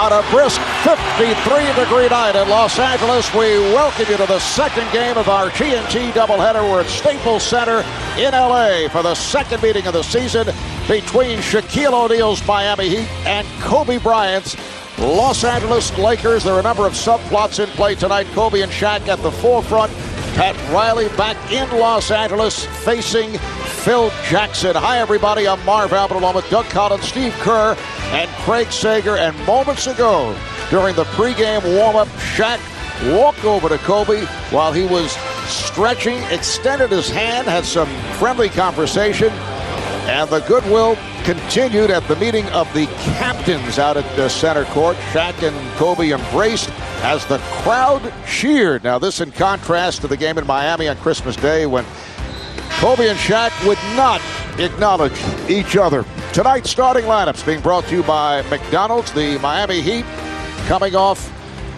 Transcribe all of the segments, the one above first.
On a brisk 53-degree night in Los Angeles, we welcome you to the second game of our TNT doubleheader. We're at Staples Center in LA for the second meeting of the season between Shaquille O'Neal's Miami Heat and Kobe Bryant's Los Angeles Lakers. There are a number of subplots in play tonight. Kobe and Shaq at the forefront. Pat Riley back in Los Angeles facing Phil Jackson. Hi, everybody. I'm Marv Albert along with Doug Collins, Steve Kerr, and Craig Sager. And moments ago, during the pregame warm-up, Shaq walked over to Kobe while he was stretching, extended his hand, had some friendly conversation, and the goodwill continued at the meeting of the captains out at the center court. Shaq and Kobe embraced as the crowd cheered. Now, this in contrast to the game in Miami on Christmas Day when Kobe and Shaq would not acknowledge each other. Tonight's starting lineups being brought to you by McDonald's. The Miami Heat coming off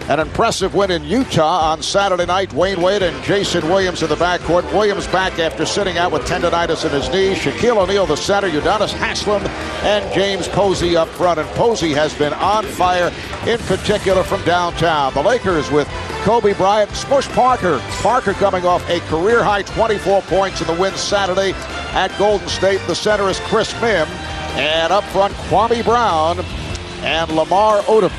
an impressive win in Utah on Saturday night. Dwyane Wade and Jason Williams in the backcourt. Williams back after sitting out with tendonitis in his knee. Shaquille O'Neal, the center. Udonis Haslem and James Posey up front. And Posey has been on fire, in particular from downtown. The Lakers with Kobe Bryant, Smush Parker. Parker coming off a career-high 24 points in the win Saturday at Golden State. The center is Chris Mim. And up front, Kwame Brown and Lamar Odom.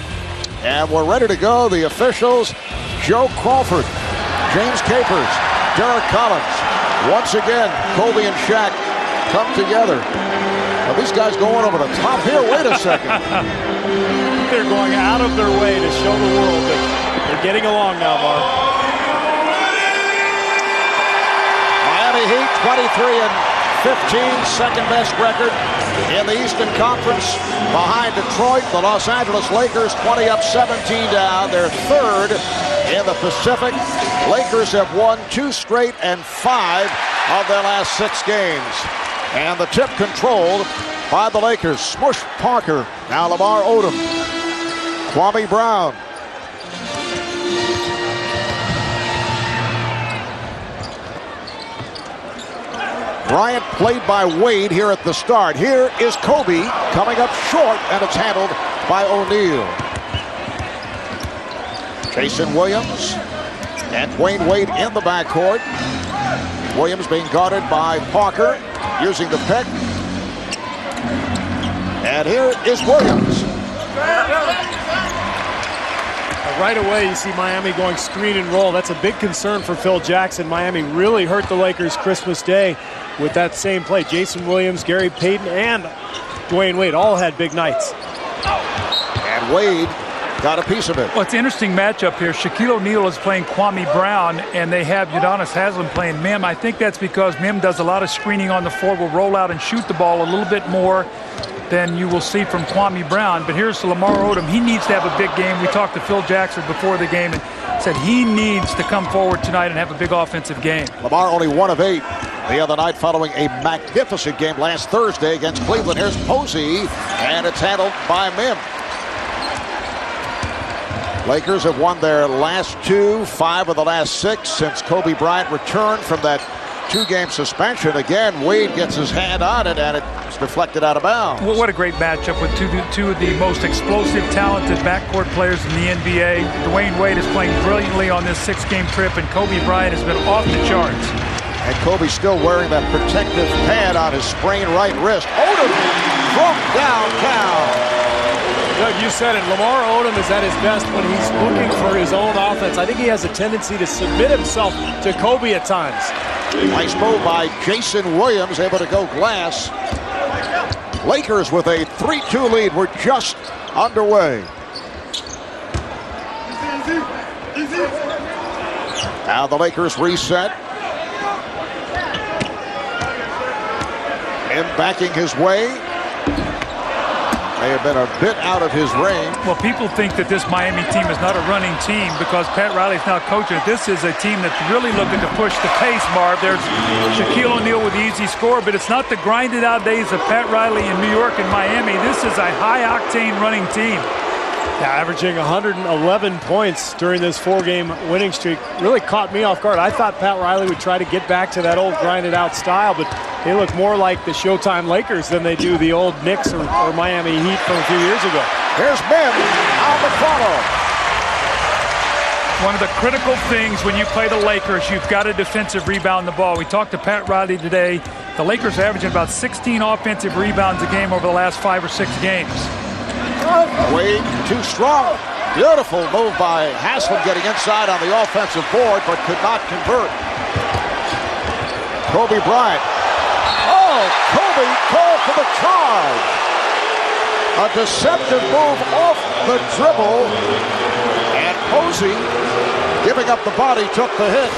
And we're ready to go. The officials, Joe Crawford, James Capers, Derek Collins. Once again, Kobe and Shaq come together. Are these guys going over the top here? Wait a second. They're going out of their way to show the world that they're getting along now, Mark. Miami Heat, 23-15, second best record in the Eastern Conference behind Detroit. The Los Angeles Lakers 20 up, 17 down. They're third in the Pacific. Lakers have won 2 straight and 5 of their last 6 games. And the tip controlled by the Lakers. Smush Parker. Now Lamar Odom. Kwame Brown. Bryant played by Wade here at the start. Here is Kobe coming up short, and it's handled by O'Neal. Jason Williams and Dwyane Wade in the backcourt. Williams being guarded by Parker, using the pick. And here is Williams. Right away, you see Miami going screen and roll. That's a big concern for Phil Jackson. Miami really hurt the Lakers Christmas Day with that same play. Jason Williams, Gary Payton, and Dwyane Wade all had big nights. And Wade got a piece of it. Well, it's an interesting matchup here. Shaquille O'Neal is playing Kwame Brown, and they have Udonis Haslem playing Mim. I think that's because Mim does a lot of screening on the floor, will roll out and shoot the ball a little bit more than you will see from Kwame Brown. But here's Lamar Odom. He needs to have a big game. We talked to Phil Jackson before the game and said he needs to come forward tonight and have a big offensive game. Lamar only 1 of 8 the other night following a magnificent game last Thursday against Cleveland. Here's Posey, and it's handled by Mim. Lakers have won their last 2, 5 of the last 6 since Kobe Bryant returned from that 2-game suspension. Again, Wade gets his hand on it, and it's deflected out of bounds. Well, what a great matchup with two of the most explosive, talented backcourt players in the NBA. Dwyane Wade is playing brilliantly on this 6-game trip, and Kobe Bryant has been off the charts. And Kobe's still wearing that protective pad on his sprained right wrist. Odom from downtown. Doug, you said it. Lamar Odom is at his best when he's looking for his own offense. I think he has a tendency to submit himself to Kobe at times. Nice move by Jason Williams, able to go glass. Lakers with a 3-2 lead. We're just underway. Now the Lakers reset. And backing his way. May have been a bit out of his range. Well, people think that this Miami team is not a running team because Pat Riley's now coaching it. This is a team that's really looking to push the pace, Marv. There's Shaquille O'Neal with the easy score, but it's not the grinded out days of Pat Riley in New York and Miami. This is a high-octane running team. Yeah, averaging 111 points during this 4-game winning streak really caught me off guard. I thought Pat Riley would try to get back to that old grinded out style, but they look more like the Showtime Lakers than they do the old Knicks or Miami Heat from a few years ago. Here's Mim on the follow. One of the critical things when you play the Lakers, you've got to defensive rebound the ball. We talked to Pat Riley today. The Lakers are averaging about 16 offensive rebounds a game over the last 5 or 6 games. Wade too strong. Beautiful move by Haslam getting inside on the offensive board, but could not convert. Kobe Bryant. Oh, Kobe called for the charge. A deceptive move off the dribble. And Posey, giving up the body, took the hit.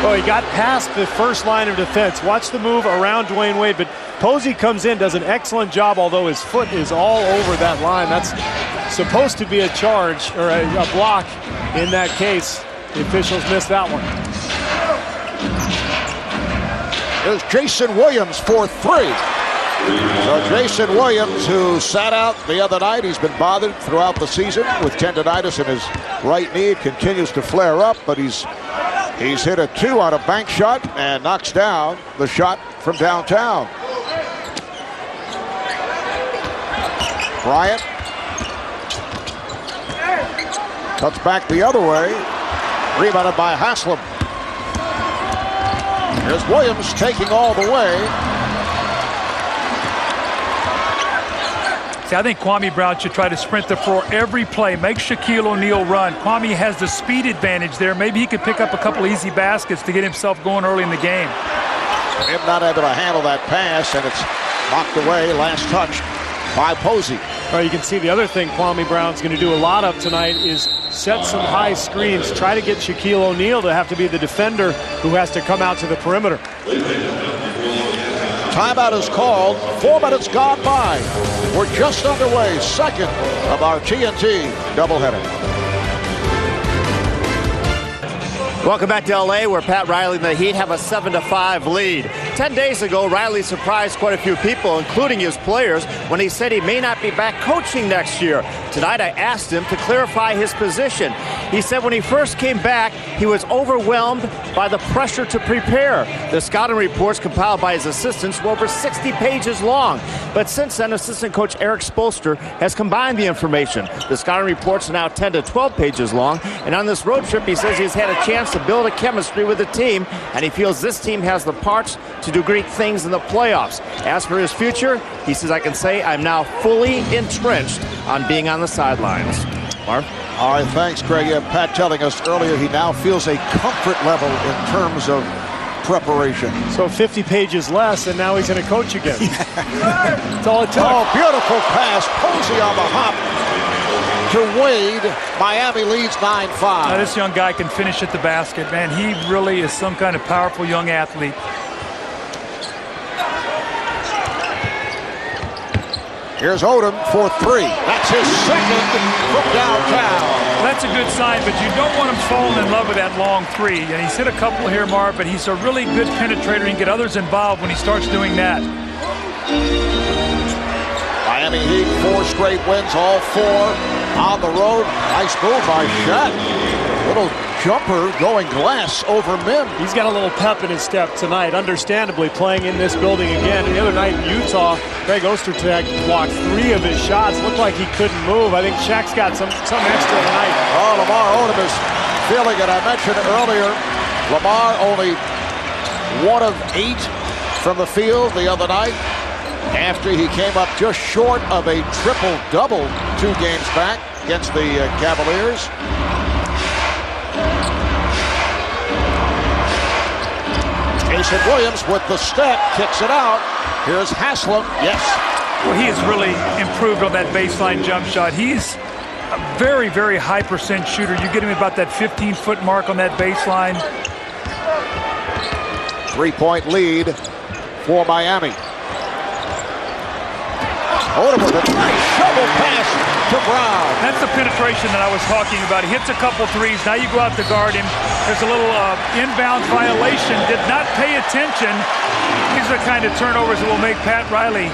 Oh, he got past the first line of defense. Watch the move around Dwyane Wade, but Posey comes in, does an excellent job, although his foot is all over that line. That's supposed to be a charge, or a block in that case. The officials missed that one. Here's Jason Williams for 3. So Jason Williams, who sat out the other night, he's been bothered throughout the season with tendonitis in his right knee. It continues to flare up, but he's hit a 2 on a bank shot and knocks down the shot from downtown. Bryant cuts back the other way. Rebounded by Haslam. Here's Williams taking all the way. See, I think Kwame Brown should try to sprint the floor every play. Make Shaquille O'Neal run. Kwame has the speed advantage there. Maybe he could pick up a couple easy baskets to get himself going early in the game. Him not able to handle that pass, and it's knocked away. Last touch by Posey. Well, you can see the other thing Kwame Brown's going to do a lot of tonight is set some high screens. Try to get Shaquille O'Neal to have to be the defender who has to come out to the perimeter. Timeout is called. 4 minutes gone by. We're just underway. Second of our TNT doubleheader. Welcome back to LA, where Pat Riley and the Heat have a 7-5 lead. 10 days ago, Riley surprised quite a few people, including his players, when he said he may not be back coaching next year. Tonight, I asked him to clarify his position. He said when he first came back, he was overwhelmed by the pressure to prepare. The scouting reports compiled by his assistants were over 60 pages long. But since then, assistant coach Eric Spoelstra has combined the information. The scouting reports are now 10 to 12 pages long. And on this road trip, he says he's had a chance to build a chemistry with the team, and he feels this team has the parts to do great things in the playoffs. As for his future, he says, I can say I'm now fully entrenched on being on the sidelines. Marv? All right, thanks, Craig. Yeah, Pat telling us earlier he now feels a comfort level in terms of preparation. So 50 pages less, and now he's going to coach again. That's all it took. Oh, beautiful pass. Posey on the hop to Wade. Miami leads 9-5. Now, this young guy can finish at the basket, man. He really is some kind of powerful young athlete. Here's Odom for 3. That's his second from downtown. That's a good sign, but you don't want him falling in love with that long 3. And he's hit a couple here, Marv, but he's a really good penetrator. He can get others involved when he starts doing that. Miami Heat, 4 straight wins, all 4 on the road. Nice move by Shaq. Little jumper going glass over Mim. He's got a little pep in his step tonight, understandably playing in this building again. And the other night in Utah, Greg Ostertag blocked 3 of his shots. Looked like he couldn't move. I think Shaq's got some extra tonight. Oh, Lamar Odom is feeling it. I mentioned earlier, Lamar only 1 of 8 from the field the other night, after he came up just short of a triple-double 2 games back against the Cavaliers. Jason Williams with the step, kicks it out. Here's Haslam. Yes. Well, he has really improved on that baseline jump shot. He's a very, very high % shooter. You get him about that 15-foot mark on that baseline. 3-point lead for Miami. Odom with a nice shovel pass to Brown. That's the penetration that I was talking about. He hits a couple threes. Now you go out to guard him. There's a little inbound violation. Did not pay attention. These are the kind of turnovers that will make Pat Riley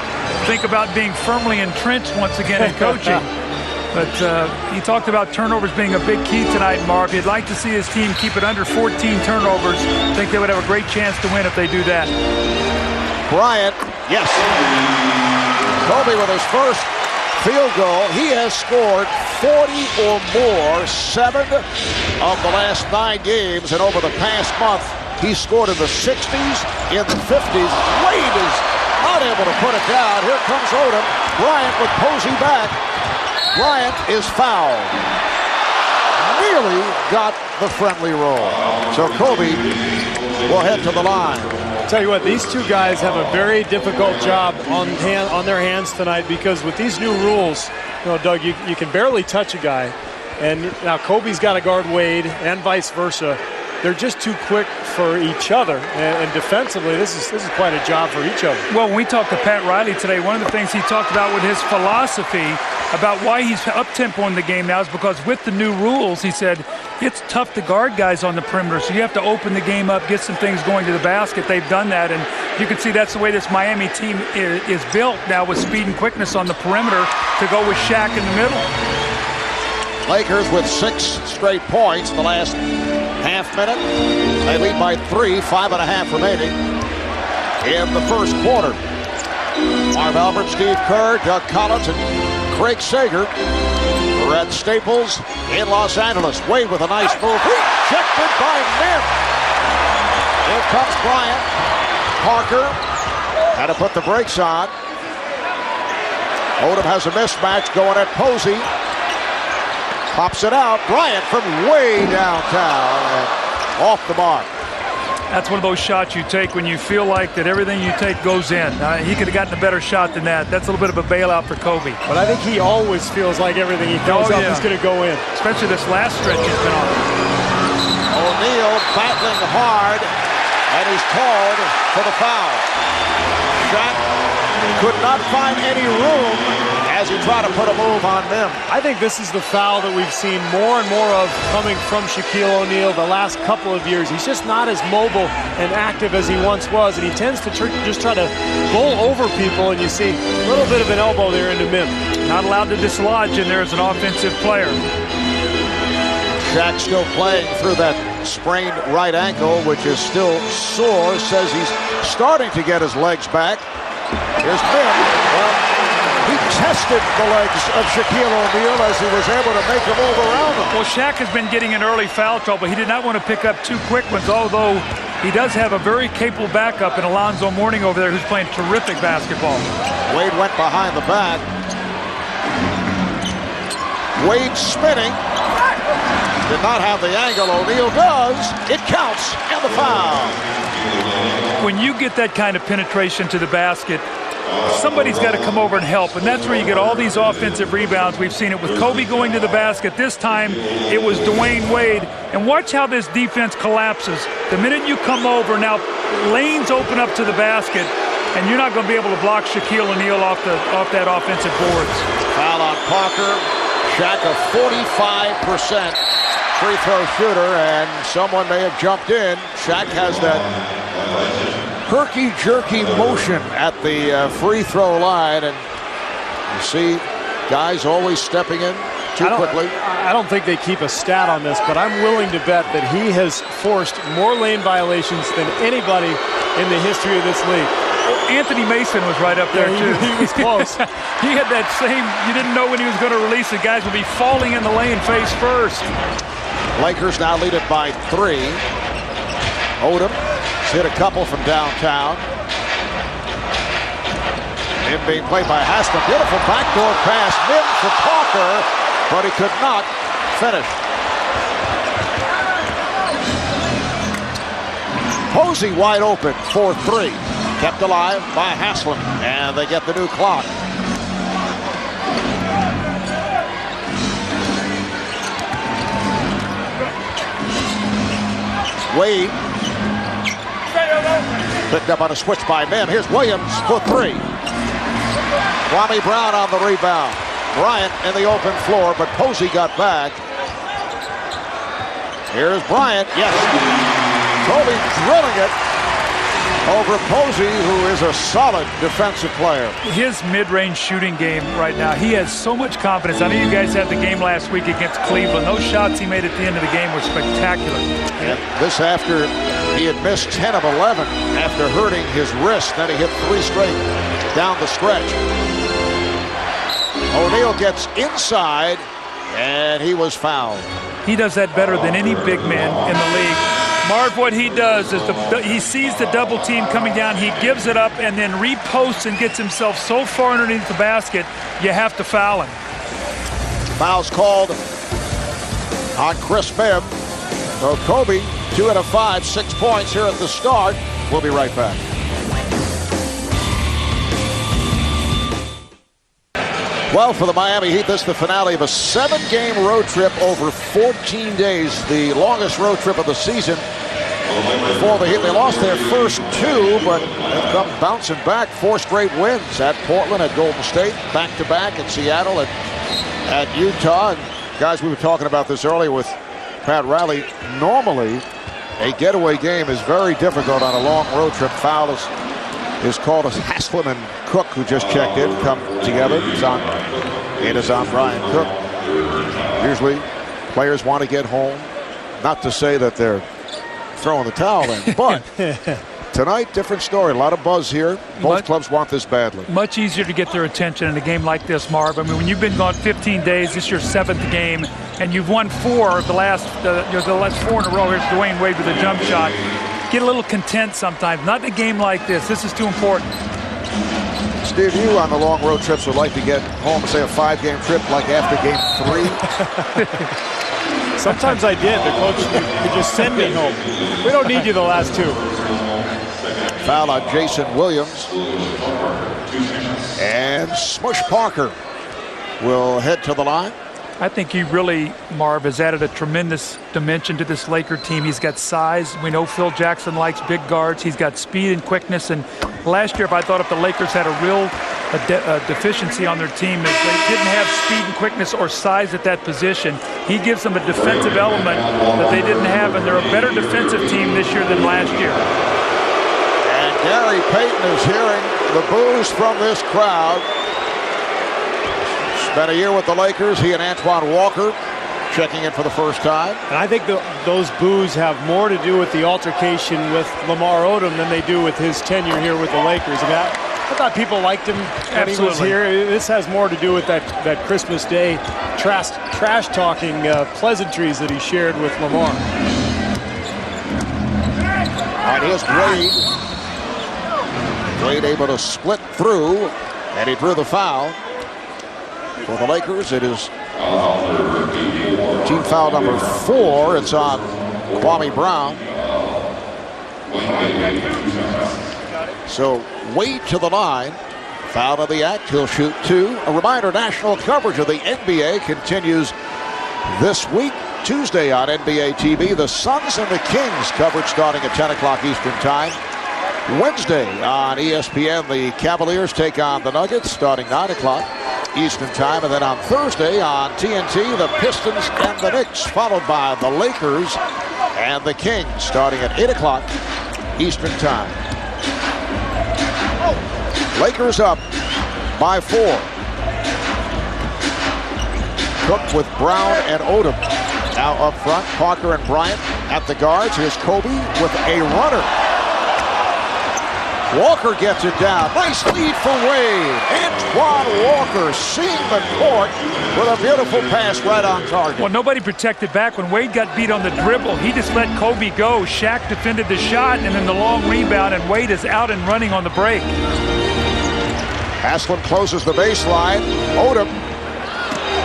think about being firmly entrenched once again in coaching. But he talked about turnovers being a big key tonight, Marv. He'd like to see his team keep it under 14 turnovers. I think they would have a great chance to win if they do that. Bryant, yes. Kobe with his first field goal. He has scored 40 or more 7 of the last 9 games, and over the past month, he scored in the 60s, in the 50s. Wade is not able to put it down. Here comes Odom. Bryant with Posey back. Bryant is fouled. Nearly got the friendly roll. So Kobe will head to the line. Tell you what, these two guys have a very difficult job on their hands tonight, because with these new rules, you know, Doug, you can barely touch a guy, and now Kobe's got to guard Wade and vice versa. They're just too quick for each other, and defensively, this is quite a job for each of them. Well, when we talked to Pat Riley today, one of the things he talked about with his philosophy about why he's up-tempo in the game now is because with the new rules, he said, it's tough to guard guys on the perimeter, so you have to open the game up, get some things going to the basket. They've done that, and you can see that's the way this Miami team is built now, with speed and quickness on the perimeter to go with Shaq in the middle. Lakers with 6 straight points in the last half minute. They lead by 3, 5.5 remaining in the first quarter. Marv Albert, Steve Kerr, Doug Collins, and Craig Sager are at Staples in Los Angeles. Wade with a nice move. Rejected by Mim. Here comes Bryant. Parker had to put the brakes on. Odom has a mismatch going at Posey. Pops it out. Bryant from way downtown and off the mark. That's one of those shots you take when you feel like that everything you take goes in. He could have gotten a better shot than that. That's a little bit of a bailout for Kobe. But I think he always feels like everything he throws up is going to go in. Especially this last stretch he's been on. O'Neal battling hard, and he's called for the foul. Shaq could not find any room as he tried to put a move on them. I think this is the foul that we've seen more and more of coming from Shaquille O'Neal the last couple of years. He's just not as mobile and active as he once was, and he tends to just try to bowl over people, and you see a little bit of an elbow there into Mim. Not allowed to dislodge in there as an offensive player. Shaq still playing through that sprained right ankle, which is still sore. Says he's starting to get his legs back. Here's Mim. Well, he tested the legs of Shaquille O'Neal as he was able to make a move around him. Well, Shaq has been getting in early foul trouble. He did not want to pick up 2 quick ones, although he does have a very capable backup in Alonzo Mourning over there, who's playing terrific basketball. Wade went behind the back. Wade spinning. Did not have the angle. O'Neal does. It counts, and the foul. When you get that kind of penetration to the basket, somebody's got to come over and help, and that's where you get all these offensive rebounds. We've seen it with Kobe going to the basket. This time, it was Dwyane Wade. And watch how this defense collapses. The minute you come over, now lanes open up to the basket, and you're not going to be able to block Shaquille O'Neal off that offensive boards. Foul on Parker. Shaq a 45% free throw shooter, and someone may have jumped in. Shaq has that herky-jerky motion at the free throw line, and you see guys always stepping in too quickly. I don't think they keep a stat on this, but I'm willing to bet that he has forced more lane violations than anybody in the history of this league. Anthony Mason was right up there, too. He was close. He had that same, you didn't know when he was going to release it. Guys would be falling in the lane face first. Lakers now lead it by 3. Odom hit a couple from downtown. Mim being played by Haslem. Beautiful backdoor pass. Mim for Parker, but he could not finish. Posey wide open for 3. Kept alive by Haslem, and they get the new clock. Wade picked up on a switch by Mim. Here's Williams for 3. Kwame Brown on the rebound. Bryant in the open floor, but Posey got back. Here's Bryant. Yes. Kobe drilling it over Posey, who is a solid defensive player. His mid-range shooting game right now, he has so much confidence. I know you guys had the game last week against Cleveland. Those shots he made at the end of the game were spectacular. And this after he had missed 10 of 11 after hurting his wrist. Then he hit 3 straight down the stretch. O'Neal gets inside, and he was fouled. He does that better than any big man in the league. Marv, what he does is he sees the double team coming down, he gives it up, and then reposts and gets himself so far underneath the basket, you have to foul him. Foul's called on Chris Bibb. So Kobe, 2 out of 5, 6 points here at the start. We'll be right back. Well, for the Miami Heat, this is the finale of a 7-game road trip over 14 days, the longest road trip of the season. For the Heat, they lost their first 2, but they've come bouncing back. 4 straight wins at Portland, at Golden State, back-to-back at Seattle, at Utah. And guys, we were talking about this earlier with Pat Riley. Normally, a getaway game is very difficult on a long road trip. Foul is called as Haslem and Cook, who just checked in, come together. It is on Bryant Cook. Usually, players want to get home. Not to say that they're throwing the towel in, but tonight, different story. A lot of buzz here. Both clubs want this badly. Much easier to get their attention in a game like this, Marv. I mean, when you've been gone 15 days, this is your 7th game, and you've won 4 of the last 4 in a row. Here's Dwyane Wade with a jump shot. Get a little content sometimes. Not in a game like this. This is too important. Steve, you on the long road trips would like to get home and say a 5-game trip like after game 3? Sometimes I did. The coach could just send me home. We don't need you the last 2. Foul on Jason Williams. And Smush Parker will head to the line. I think he really, Marv, has added a tremendous dimension to this Laker team. He's got size. We know Phil Jackson likes big guards. He's got speed and quickness. And last year, if the Lakers had a real deficiency on their team, is they didn't have speed and quickness or size at that position. He gives them a defensive element that they didn't have, and they're a better defensive team this year than last year. And Gary Payton is hearing the boos from this crowd. Spent a year with the Lakers. He and Antoine Walker checking in for the first time. And I think those boos have more to do with the altercation with Lamar Odom than they do with his tenure here with the Lakers. I thought people liked him when he was here. This has more to do with that Christmas Day trash-talking pleasantries that he shared with Lamar. And here's Wade. Wade able to split through, and he drew the foul. For the Lakers, it is team foul number 4. It's on Kwame Brown. So Wade to the line. Foul of the act. He'll shoot 2. A reminder, national coverage of the NBA continues this week. Tuesday on NBA TV. The Suns and the Kings coverage starting at 10 o'clock Eastern Time. Wednesday on ESPN, the Cavaliers take on the Nuggets starting 9 o'clock Eastern Time. And then on Thursday on TNT, the Pistons and the Knicks, followed by the Lakers and the Kings starting at 8 o'clock Eastern Time. Lakers up by 4. Cook with Brown and Odom now up front. Parker and Bryant at the guards. Here's Kobe with a runner. Walker gets it down. Nice lead for Wade. Antoine Walker seeing the court with a beautiful pass right on target. Well, nobody protected back. When Wade got beat on the dribble, he just let Kobe go. Shaq defended the shot, and then the long rebound, and Wade is out and running on the break. Haslem closes the baseline. Odom.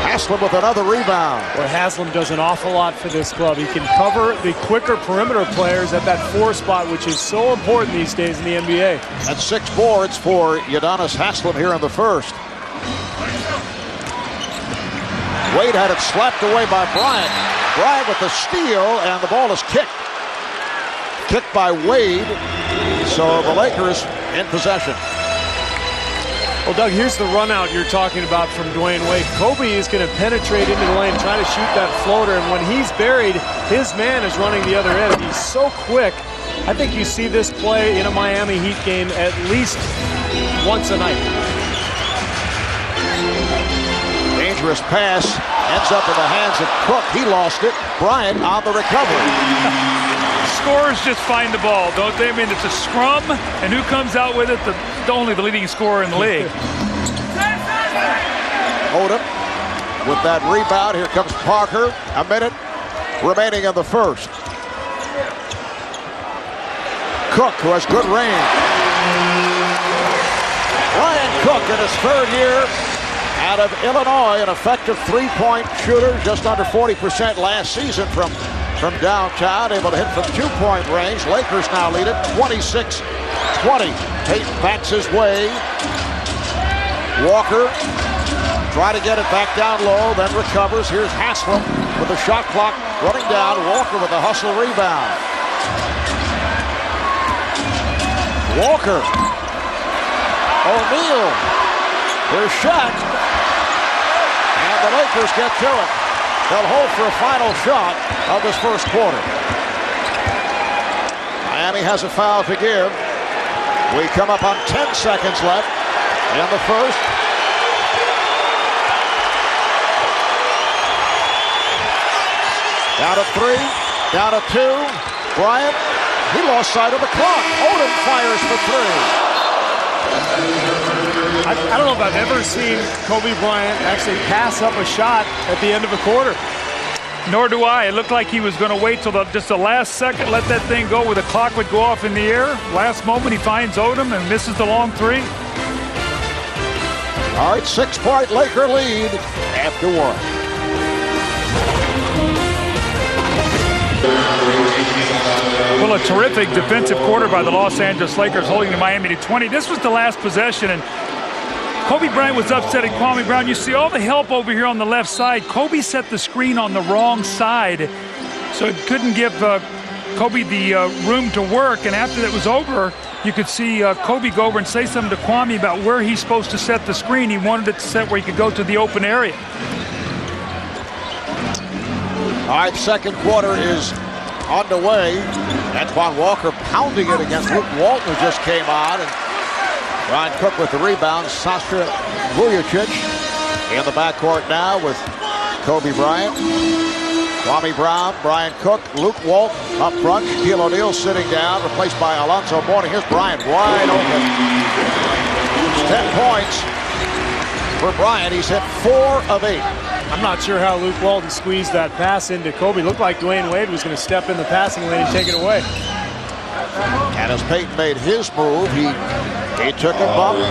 Haslem with another rebound. Well, Haslem does an awful lot for this club. He can cover the quicker perimeter players at that 4 spot, which is so important these days in the NBA. That's 6 boards for Udonis Haslem here in the first. Wade had it slapped away by Bryant. Bryant with the steal, and the ball is kicked. Kicked by Wade. So the Lakers in possession. Well, Doug, here's the run out you're talking about from Dwyane Wade. Kobe is going to penetrate into the lane, try to shoot that floater, and when he's buried, his man is running the other end. He's so quick. I think you see this play in a Miami Heat game at least once a night. Dangerous pass ends up in the hands of Cook. He lost it. Bryant on the recovery. Scorers just find the ball, don't they? I mean, it's a scrum, and who comes out with it? Only the leading scorer in the league. Odom with that rebound. Here comes Parker. A minute remaining in the first. Cook, who has good range. Ryan Cook in his third year out of Illinois, an effective three-point shooter, just under 40% last season from downtown, able to hit from two-point range. Lakers now lead it 26-20. Payton backs his way. Walker try to get it back down low, then recovers. Here's Haslem with the shot clock running down. Walker with a hustle rebound. Walker. O'Neal. Here's Shaq. And the Lakers get to it. They'll hold for a final shot of this first quarter. Miami has a foul to give. We come up on 10 seconds left in the first. Down to 3, down to 2. Bryant, he lost sight of the clock. Odom fires for 3. I don't know if I've ever seen Kobe Bryant actually pass up a shot at the end of a quarter. Nor do I. It looked like he was going to wait till just the last second, let that thing go where the clock would go off in the air. Last moment, he finds Odom and misses the long three. All right, 6-point Laker lead after 1. Well, a terrific defensive quarter by the Los Angeles Lakers, holding the Miami to 20. This was the last possession, and Kobe Bryant was upset at Kwame Brown. You see all the help over here on the left side. Kobe set the screen on the wrong side, so it couldn't give Kobe the room to work. And after that was over, you could see Kobe go over and say something to Kwame about where he's supposed to set the screen. He wanted it to set where he could go to the open area. All right, second quarter is underway. Antoine Walker pounding it against Luke Walton, who just came on. And Ryan Cook with the rebound. Sasha Vujacic in the backcourt now with Kobe Bryant. Kwame Brown, Brian Cook, Luke Walton up front. Shaquille O'Neal sitting down, replaced by Alonzo Mourning. Here's Bryant wide open. 10 points for Bryant. He's hit 4 of 8. I'm not sure how Luke Walton squeezed that pass into Kobe. Looked like Dwyane Wade was going to step in the passing lane and take it away. And as Payton made his move, he took a bump.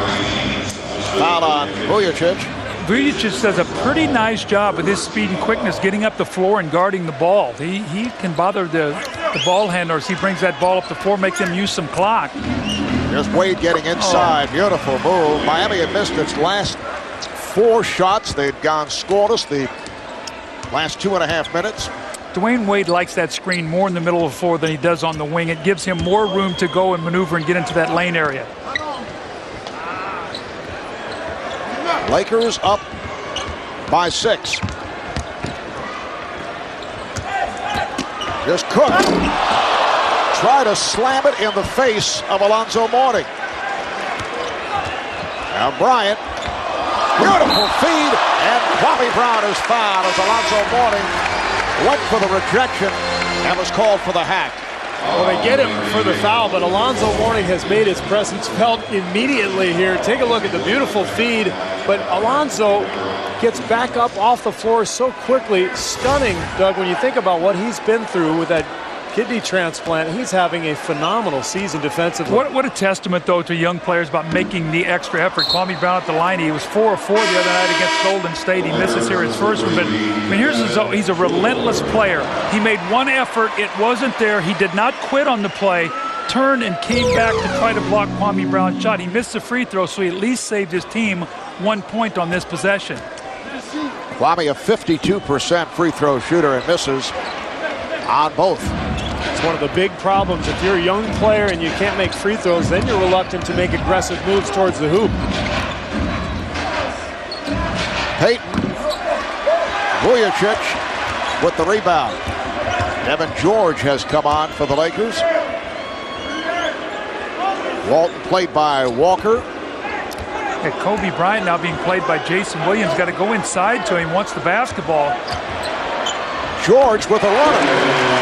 Foul on Vujacic. Vujacic does a pretty nice job with his speed and quickness getting up the floor and guarding the ball. He can bother the ball handlers. He brings that ball up the floor, make them use some clock. There's Wade getting inside. Beautiful move. Miami had missed its last 4 shots. They'd gone scoreless the last 2.5 minutes. Dwyane Wade likes that screen more in the middle of the floor than he does on the wing. It gives him more room to go and maneuver and get into that lane area. Lakers up by 6. Here's Cook. Try to slam it in the face of Alonzo Mourning. Now Bryant. Beautiful feed, and Kwame Brown is fouled as Alonzo Mourning went for the rejection and was called for the hack. Well, they get him for the foul, but Alonzo Mourning has made his presence felt immediately here. Take a look at the beautiful feed, but Alonzo gets back up off the floor so quickly. Stunning, Doug, when you think about what he's been through with that kidney transplant. He's having a phenomenal season defensively. What a testament, though, to young players about making the extra effort. Kwame Brown at the line, he was 4 of 4 the other night against Golden State. He misses here his first one, but I mean, he's a relentless player. He made one effort. It wasn't there. He did not quit on the play, turned and came back to try to block Kwame Brown's shot. He missed the free throw, so he at least saved his team 1 point on this possession. Kwame, a 52% free throw shooter, and misses on both. It's one of the big problems. If you're a young player and you can't make free throws, then you're reluctant to make aggressive moves towards the hoop. Payton. Vujacic with the rebound. Evan George has come on for the Lakers. Walton played by Walker. And Kobe Bryant now being played by Jason Williams. Got to go inside to him, wants the basketball. George with a runner.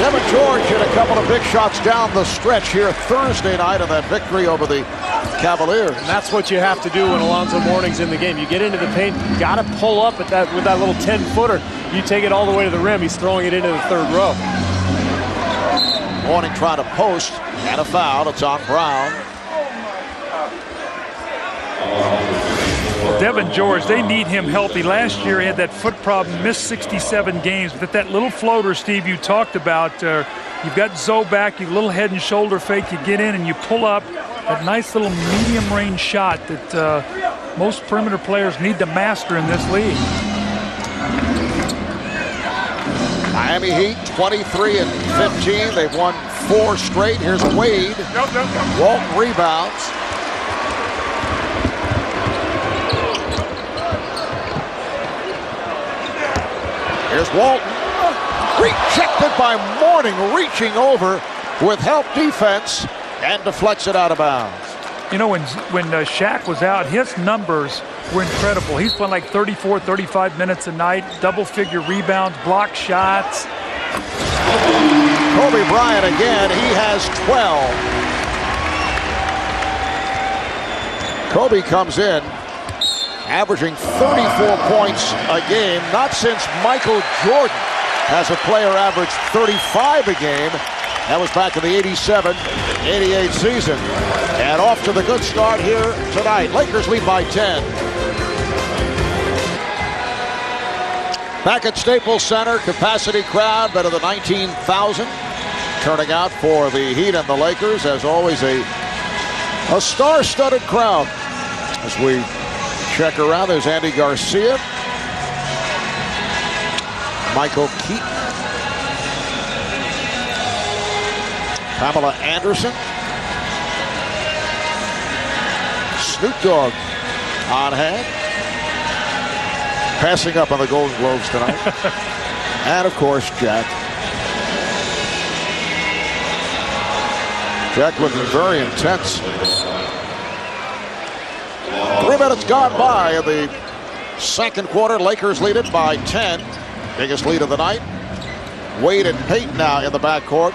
Evan George hit a couple of big shots down the stretch here Thursday night in that victory over the Cavaliers. And that's what you have to do when Alonzo Mourning's in the game. You get into the paint, you got to pull up at that with that little 10-footer. You take it all the way to the rim. He's throwing it into the third row. Mourning trying to post and a foul. It's on Brown. Well, Devin George, they need him healthy. Last year he had that foot problem, missed 67 games. But that little floater, Steve, you talked about, you've got Zoe back, you little head and shoulder fake, you get in and you pull up that nice little medium range shot that most perimeter players need to master in this league. Miami Heat 23 and 15. They've won 4 straight. Here's Wade. Walton rebounds. Here's Walton. Rejected by Mourning, reaching over with help defense and deflects it out of bounds. You know, when Shaq was out, his numbers were incredible. He's playing like 34, 35 minutes a night, double-figure rebounds, block shots. Kobe Bryant again, he has 12. Kobe comes in, averaging 34 points a game, not since Michael Jordan has a player averaged 35 a game. That was back in the 87-88 season. And off to the good start here tonight. Lakers lead by 10. Back at Staples Center, capacity crowd, better than 19,000. Turning out for the Heat and the Lakers. As always, a star-studded crowd. As we check around, there's Andy Garcia, Michael Keaton, Pamela Anderson, Snoop Dogg on hand, passing up on the Golden Globes tonight, and of course Jack. Jack looking very intense. 3 minutes gone by in the second quarter. Lakers lead it by 10. Biggest lead of the night. Wade and Payton now in the backcourt.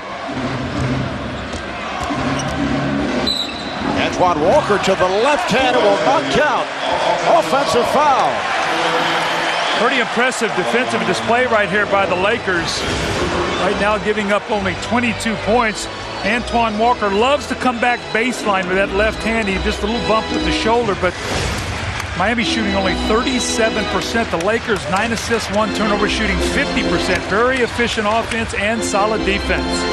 Antoine Walker to the left hand. It will not count. Offensive foul. Pretty impressive defensive display right here by the Lakers. Right now giving up only 22 points. Antoine Walker loves to come back baseline with that left hand. He just a little bump with the shoulder, but Miami shooting only 37%. The Lakers 9 assists, 1 turnover, shooting 50%. Very efficient offense and solid defense.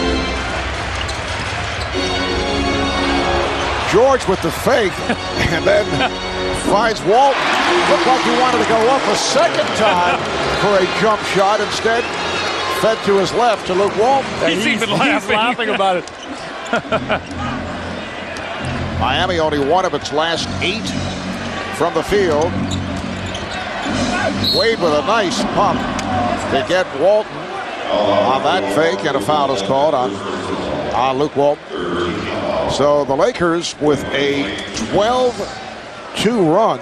George with the fake, and then finds Walton. Looked like he wanted to go up a second time for a jump shot. Instead, fed to his left to Luke Walton. He's even laughing about it. Miami only one of its last 8 from the field. Wade with a nice pump to get Walton on that fake, and a foul is called on Luke Walton. So the Lakers with a 12-2 run.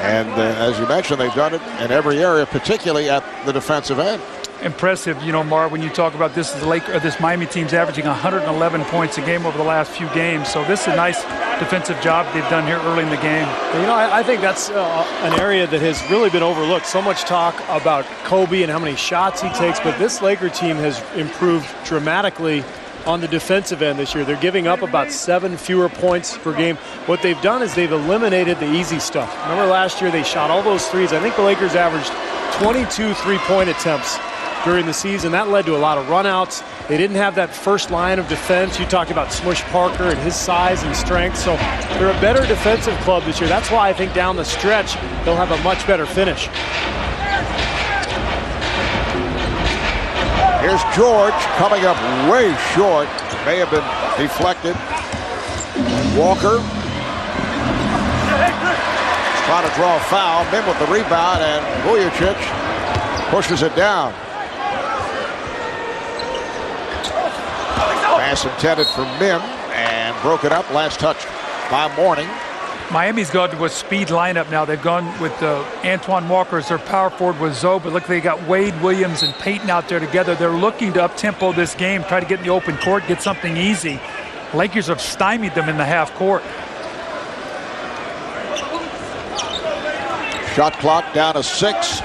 And as you mentioned, they've done it in every area, particularly at the defensive end. Impressive, you know, Marv, when you talk about this, this Miami team's averaging 111 points a game over the last few games. So this is a nice defensive job they've done here early in the game. You know, I think that's an area that has really been overlooked. So much talk about Kobe and how many shots he takes, but this Laker team has improved dramatically on the defensive end this year. They're giving up about 7 fewer points per game. What they've done is they've eliminated the easy stuff. Remember last year they shot all those threes. I think the Lakers averaged 22 three-point attempts during the season. That led to a lot of runouts. They didn't have that first line of defense. You talked about Smush Parker and his size and strength. So they're a better defensive club this year. That's why I think down the stretch they'll have a much better finish. Here's George coming up way short. May have been deflected. Walker trying to draw a foul. Mim with the rebound, and Vujacic pushes it down. Pass intended for Mim and broken up. Last touch by Mourning. Miami's gone to a speed lineup now. They've gone with Antoine Walker as their power forward with Zoe, but look, they got Wade, Williams, and Payton out there together. They're looking to up-tempo this game, try to get in the open court, get something easy. Lakers have stymied them in the half court. Shot clock down to 6.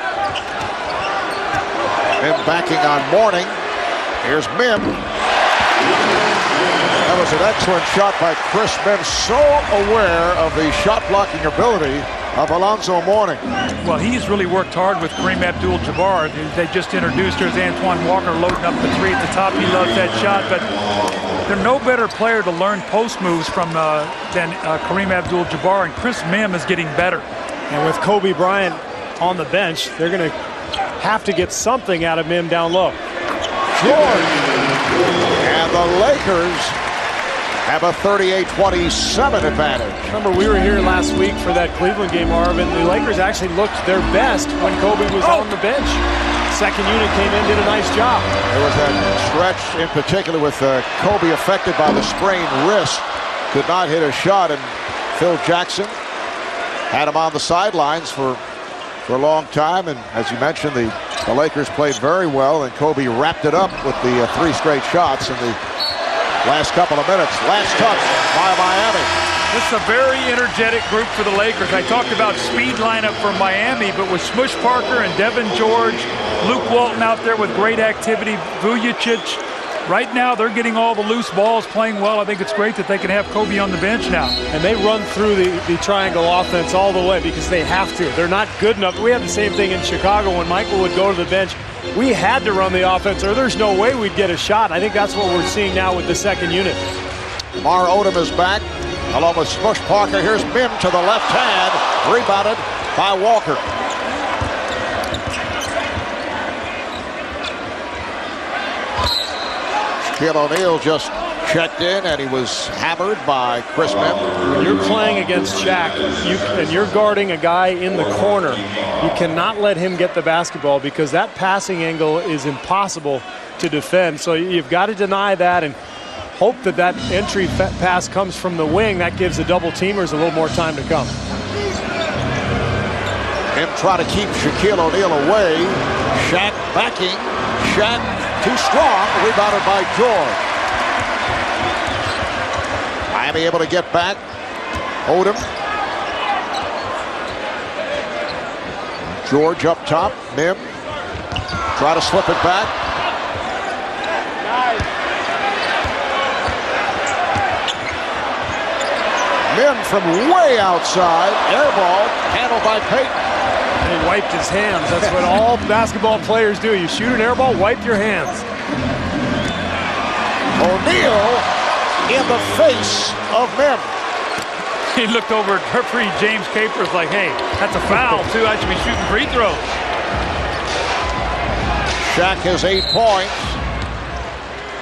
Mim backing on Mourning. Here's Mim. That was an excellent shot by Chris Mim. So aware of the shot blocking ability of Alonzo Mourning. Well, he's really worked hard with Kareem Abdul-Jabbar. They just introduced her as Antoine Walker loading up the 3 at the top. He loves that shot, but there's no better player to learn post moves from than Kareem Abdul-Jabbar, and Chris Mim is getting better. And with Kobe Bryant on the bench, they're going to have to get something out of Mim down low. George. And the Lakers have a 38-27 advantage. Remember, we were here last week for that Cleveland game, Marv, and the Lakers actually looked their best when Kobe was on the bench. Second unit came in, did a nice job. There was that stretch in particular with Kobe affected by the sprained wrist. Could not hit a shot, and Phil Jackson had him on the sidelines for a long time. And as you mentioned, the Lakers played very well, and Kobe wrapped it up with the 3 straight shots in the last couple of minutes. Last touch by Miami. This is a very energetic group for the Lakers. I talked about speed lineup for Miami, but with Smush Parker and Devin George, Luke Walton out there with great activity, Vujicic. Right now, they're getting all the loose balls, playing well. I think it's great that they can have Kobe on the bench now. And they run through the triangle offense all the way because they have to. They're not good enough. We had the same thing in Chicago when Michael would go to the bench. We had to run the offense, or there's no way we'd get a shot. I think that's what we're seeing now with the second unit. Lamar Odom is back, along with Smush Parker. Here's Mim to the left hand, rebounded by Walker. Shaquille O'Neal just checked in, and he was hammered by Chris Mim. When you're playing against Shaq and you're guarding a guy in the corner, you cannot let him get the basketball because that passing angle is impossible to defend. So you've got to deny that and hope that that entry pass comes from the wing. That gives the double teamers a little more time to come. Mim trying to keep Shaquille O'Neal away. Shaq backing. Shaq too strong. Rebounded by George. Miami able to get back. Odom. George up top. Mim. Try to slip it back. Mim from way outside. Air ball handled by Payton. He wiped his hands. That's what all basketball players do. You shoot an air ball, wipe your hands. O'Neal in the face of Mim. He looked over at referee James Capers like, hey, that's a foul, too. I should be shooting free throws. Shaq has 8 points.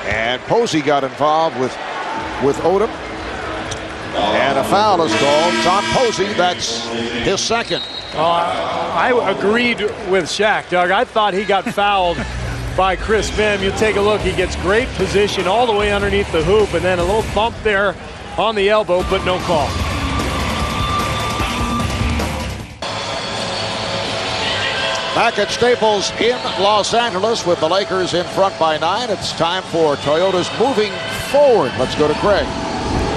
And Posey got involved with Odom. And a foul is called. It's on Posey. That's his second. I agreed with Shaq, Doug. I thought he got fouled by Chris Mim. You take a look. He gets great position all the way underneath the hoop, and then a little bump there on the elbow, but no call. Back at Staples in Los Angeles with the Lakers in front by 9. It's time for Toyota's moving forward. Let's go to Craig.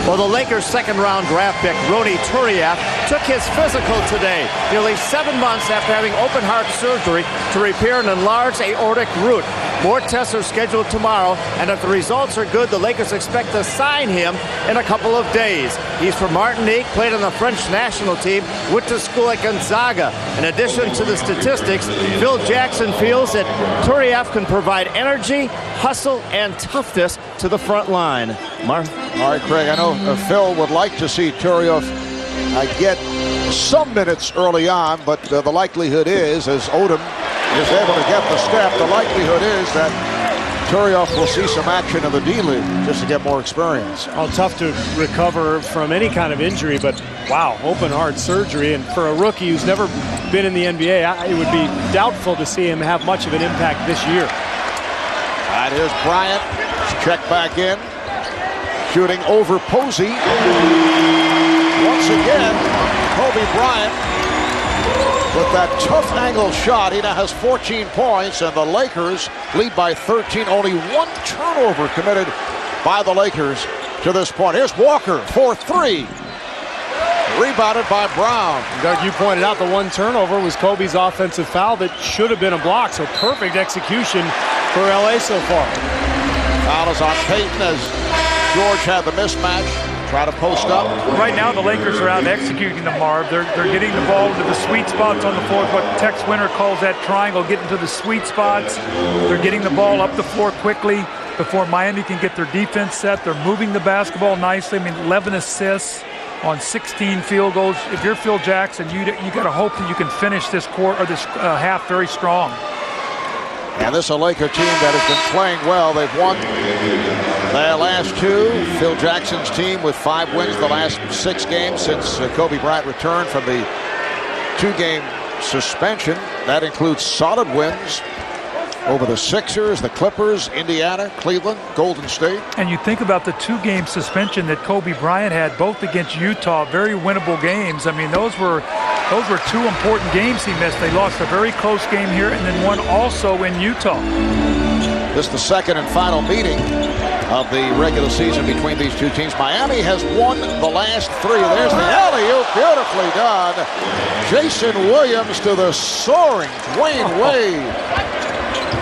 Well, the Lakers' second-round draft pick, Ronny Turiaf, took his physical today, nearly 7 months after having open-heart surgery to repair an enlarged aortic root. More tests are scheduled tomorrow, and if the results are good, the Lakers expect to sign him in a couple of days. He's from Martinique, played on the French national team, went to school at Gonzaga. In addition to the statistics, Phil Jackson feels that Turiaf can provide energy, hustle, and toughness to the front line. Mark? All right, Craig, I know Phil would like to see Turiaf get some minutes early on, but the likelihood is, as Odom is able to get the step, the likelihood is that Turiaf will see some action in the D-League just to get more experience. Oh, tough to recover from any kind of injury, but wow, open heart surgery. And for a rookie who's never been in the NBA, it would be doubtful to see him have much of an impact this year. All right, here's Bryant. Check back in. Shooting over Posey. Once again, Kobe Bryant with that tough angle shot. He now has 14 points, and the Lakers lead by 13. Only 1 turnover committed by the Lakers to this point. Here's Walker for three. Rebounded by Brown. Doug, you pointed out the one turnover was Kobe's offensive foul that should have been a block, so perfect execution for LA so far. Foul is on Payton as George had the mismatch. Try to post up. Right now, the Lakers are out executing them, Marv. They're getting the ball into the sweet spots on the floor. What Tex Winter calls that triangle, getting to the sweet spots. They're getting the ball up the floor quickly before Miami can get their defense set. They're moving the basketball nicely. I mean, 11 assists on 16 field goals. If you're Phil Jackson, you got to hope that you can finish this quarter or this half very strong. And this is a Laker team that has been playing well. They've won their last two. Phil Jackson's team with 5 wins the last 6 games since Kobe Bryant returned from the 2-game suspension. That includes solid wins over the Sixers, the Clippers, Indiana, Cleveland, Golden State. And you think about the 2-game suspension that Kobe Bryant had, both against Utah, very winnable games. I mean, those were 2 important games he missed. They lost a very close game here and then one also in Utah. This is the second and final meeting of the regular season between these two teams. Miami has won the last 3. There's the alley-oop, beautifully done. Jason Williams to the soaring Dwyane Wade.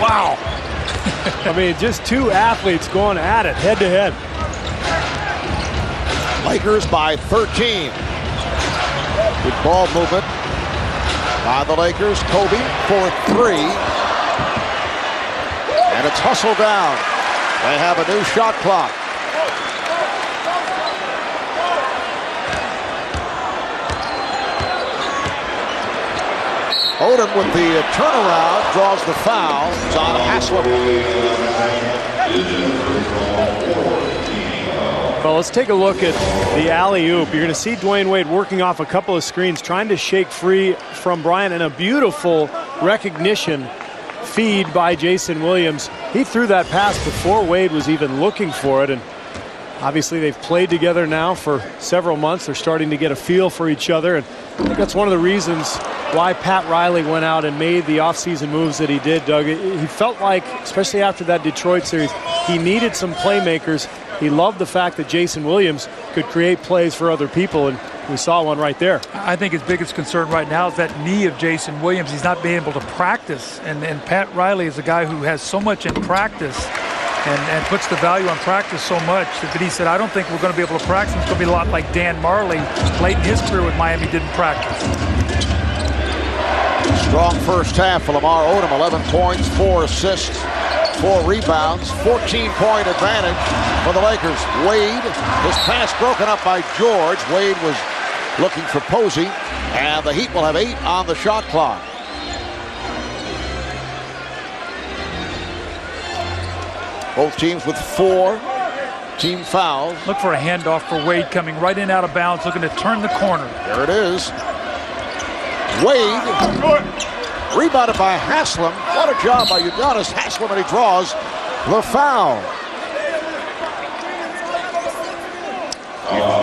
Wow. I mean, just 2 athletes going at it head-to-head. Lakers by 13. Good ball movement by the Lakers. Kobe for 3. And it's hustled down. They have a new shot clock. Odom with the turnaround draws the foul. It's on Haslem. Well, let's take a look at the alley-oop. You're going to see Dwyane Wade working off a couple of screens, trying to shake free from Bryant, and a beautiful recognition feed by Jason Williams. He threw that pass before Wade was even looking for it, and obviously they've played together now for several months. They're starting to get a feel for each other, and I think that's one of the reasons why Pat Riley went out and made the offseason moves that he did, Doug. He felt like, especially after that Detroit series, he needed some playmakers. He loved the fact that Jason Williams could create plays for other people, and we saw one right there. I think his biggest concern right now is that knee of Jason Williams. He's not being able to practice, and Pat Riley is a guy who has so much in practice and puts the value on practice so much that he said, I don't think we're going to be able to practice. It's going to be a lot like Dan Marley late in his career with Miami, didn't practice. Strong first half for Lamar Odom. 11 points, 4 assists, 4 rebounds, 14-point advantage for the Lakers. Wade, his pass broken up by George. Wade was looking for Posey, and the Heat will have 8 on the shot clock. Both teams with 4 team fouls. Look for a handoff for Wade coming right in out of bounds, looking to turn the corner. There it is. Wade, rebounded by Haslem. What a job by Udonis Haslem, and he draws the foul.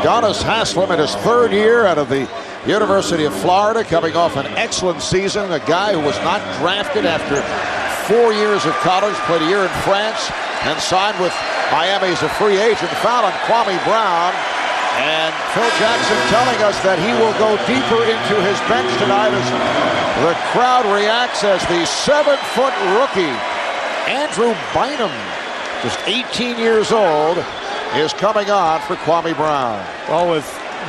Udonis Haslem in his 3rd year out of the University of Florida, coming off an excellent season. A guy who was not drafted after 4 years of college, played a year in France, and signed with Miami as a free agent. Foul on Kwame Brown. And Phil Jackson telling us that he will go deeper into his bench tonight as the crowd reacts as the 7-foot rookie, Andrew Bynum, just 18 years old, is coming on for Kwame Brown. Well, with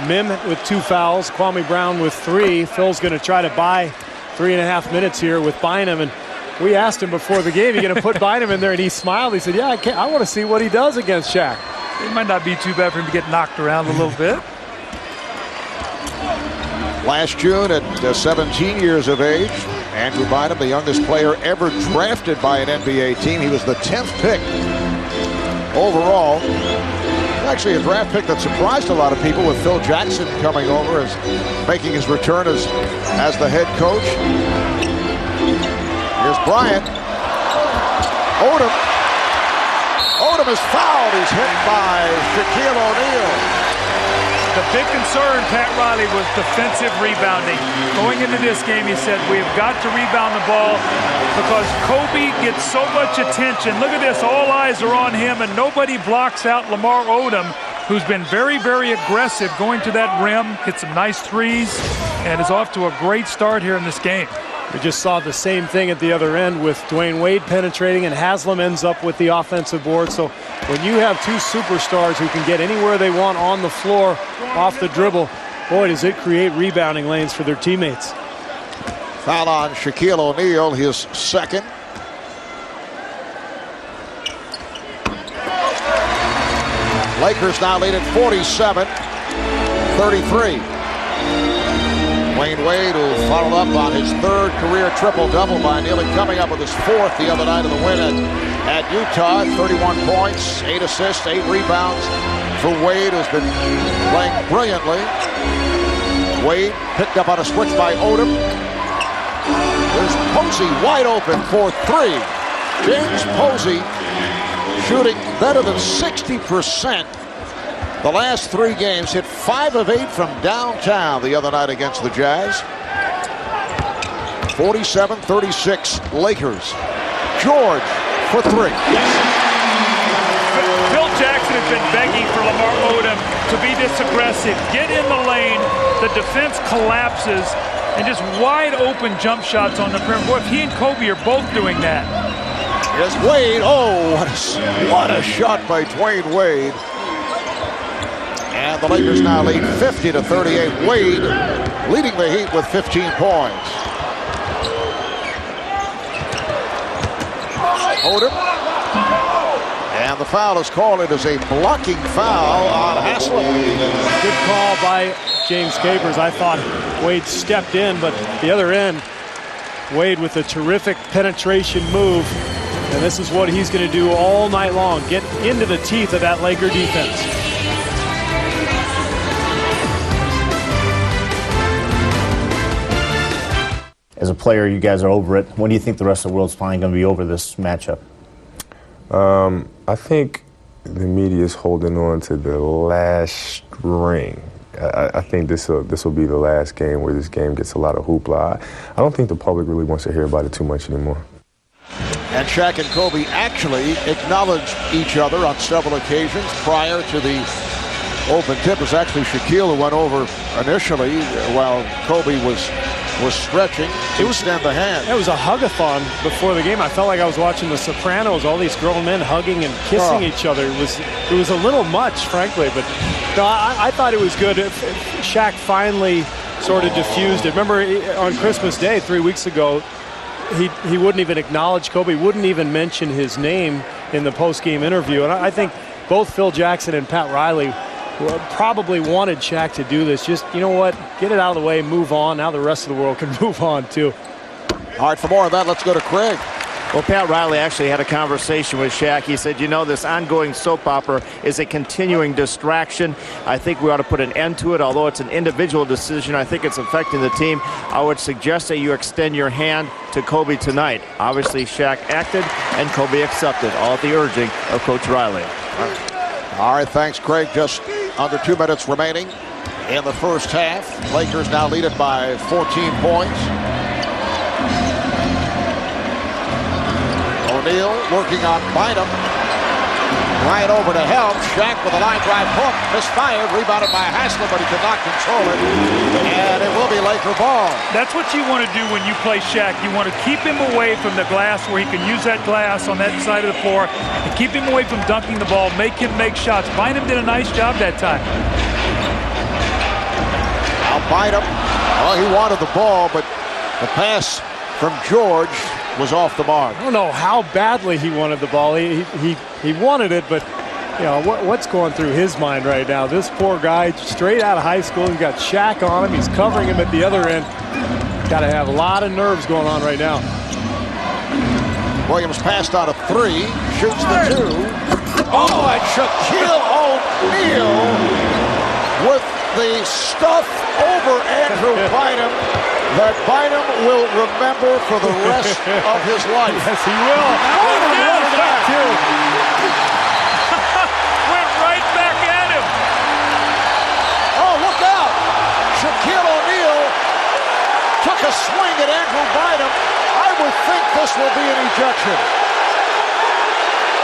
Mim with 2 fouls, Kwame Brown with 3, Phil's going to try to buy 3.5 minutes here with Bynum. And we asked him before the game, "Are you going to put Bynum in there?" And he smiled. He said, "Yeah, I want to see what he does against Shaq." It might not be too bad for him to get knocked around a little bit. Last June at 17 years of age, Andrew Bynum, the youngest player ever drafted by an NBA team. He was the 10th pick overall. Actually, a draft pick that surprised a lot of people, with Phil Jackson coming over as making his return as the head coach. Here's Bryant. Odom is fouled. He's hit by Shaquille O'Neal. The big concern, Pat Riley, was defensive rebounding. Going into this game, he said, we have got to rebound the ball because Kobe gets so much attention. Look at this. All eyes are on him, and nobody blocks out Lamar Odom. who's been very, very aggressive going to that rim, hit some nice threes, and is off to a great start here in this game. We just saw the same thing at the other end with Dwyane Wade penetrating, and Haslam ends up with the offensive board. So when you have two superstars who can get anywhere they want on the floor off the dribble, boy, does it create rebounding lanes for their teammates. Foul on Shaquille O'Neal, his second. Lakers now lead at 47-33. Dwyane Wade, who followed up on his third career triple-double by nearly coming up with his fourth the other night of the win at Utah. 31 points, 8 assists, 8 rebounds for Wade, who's been playing brilliantly. Wade picked up on a switch by Odom. There's Posey wide open for 3. James Posey shooting better than 60%. The last 3 games, hit 5 of 8 from downtown the other night against the Jazz. 47-36 Lakers. George for 3. Yes. Phil Jackson has been begging for Lamar Odom to be this aggressive. Get in the lane, the defense collapses, and just wide open jump shots on the perimeter. Boy, if he and Kobe are both doing that. Here's Wade. Oh, what a shot by Dwyane Wade. And the Lakers now lead 50-38. Wade leading the Heat with 15 points. Odom. And the foul is called. It is a blocking foul on Haslam. Good call by James Capers. I thought Wade stepped in, but the other end, Wade with a terrific penetration move. And this is what he's going to do all night long. Get into the teeth of that Laker defense. As a player, you guys are over it. When do you think the rest of the world's finally going to be over this matchup? I think the media is holding on to the last string. I think this will be the last game where this game gets a lot of hoopla. I don't think the public really wants to hear about it too much anymore. And Shaq and Kobe actually acknowledged each other on several occasions prior to the open tip. It was actually Shaquille who went over initially while Kobe was stretching to extend the hand. It was a hug-a-thon before the game. I felt like I was watching The Sopranos, all these grown men hugging and kissing each other. It was a little much, frankly, but no, I thought it was good. Shaq finally sort of diffused it. Remember on Christmas Day 3 weeks ago, he wouldn't even acknowledge Kobe, wouldn't even mention his name in the post-game interview. And I think both Phil Jackson and Pat Riley probably wanted Shaq to do this. Just, you know what, get it out of the way, move on. Now the rest of the world can move on, too. All right, for more of that, let's go to Craig. Well, Pat Riley actually had a conversation with Shaq. He said, you know, this ongoing soap opera is a continuing distraction. I think we ought to put an end to it. Although it's an individual decision, I think it's affecting the team. I would suggest that you extend your hand to Kobe tonight. Obviously, Shaq acted, and Kobe accepted, all at the urging of Coach Riley. All right, thanks, Craig. Just under 2 minutes remaining in the first half. Lakers now lead it by 14 points. O'Neal working on Bynum. Bryant over to help. Shaq with a line drive hook. Misfired. Rebounded by Haslam, but he could not control it. And it will be Laker ball. That's what you want to do when you play Shaq. You want to keep him away from the glass where he can use that glass on that side of the floor and keep him away from dunking the ball, make him make shots. Bynum did a nice job that time. Now Bynum, well, he wanted the ball, but the pass from George was off the mark. I don't know how badly he wanted the ball. He wanted it, but you know what's going through his mind right now. This poor guy, straight out of high school, he's got Shaq on him. He's covering him at the other end. Got to have a lot of nerves going on right now. Williams passed out of 3, shoots the 2. Oh, and Shaquille O'Neal with the stuff over Andrew Bynum that Bynum will remember for the rest of his life. Yes, he will. Went right back at him. Oh, look out! Shaquille O'Neal took a swing at Andrew Bynum. I would think this will be an ejection.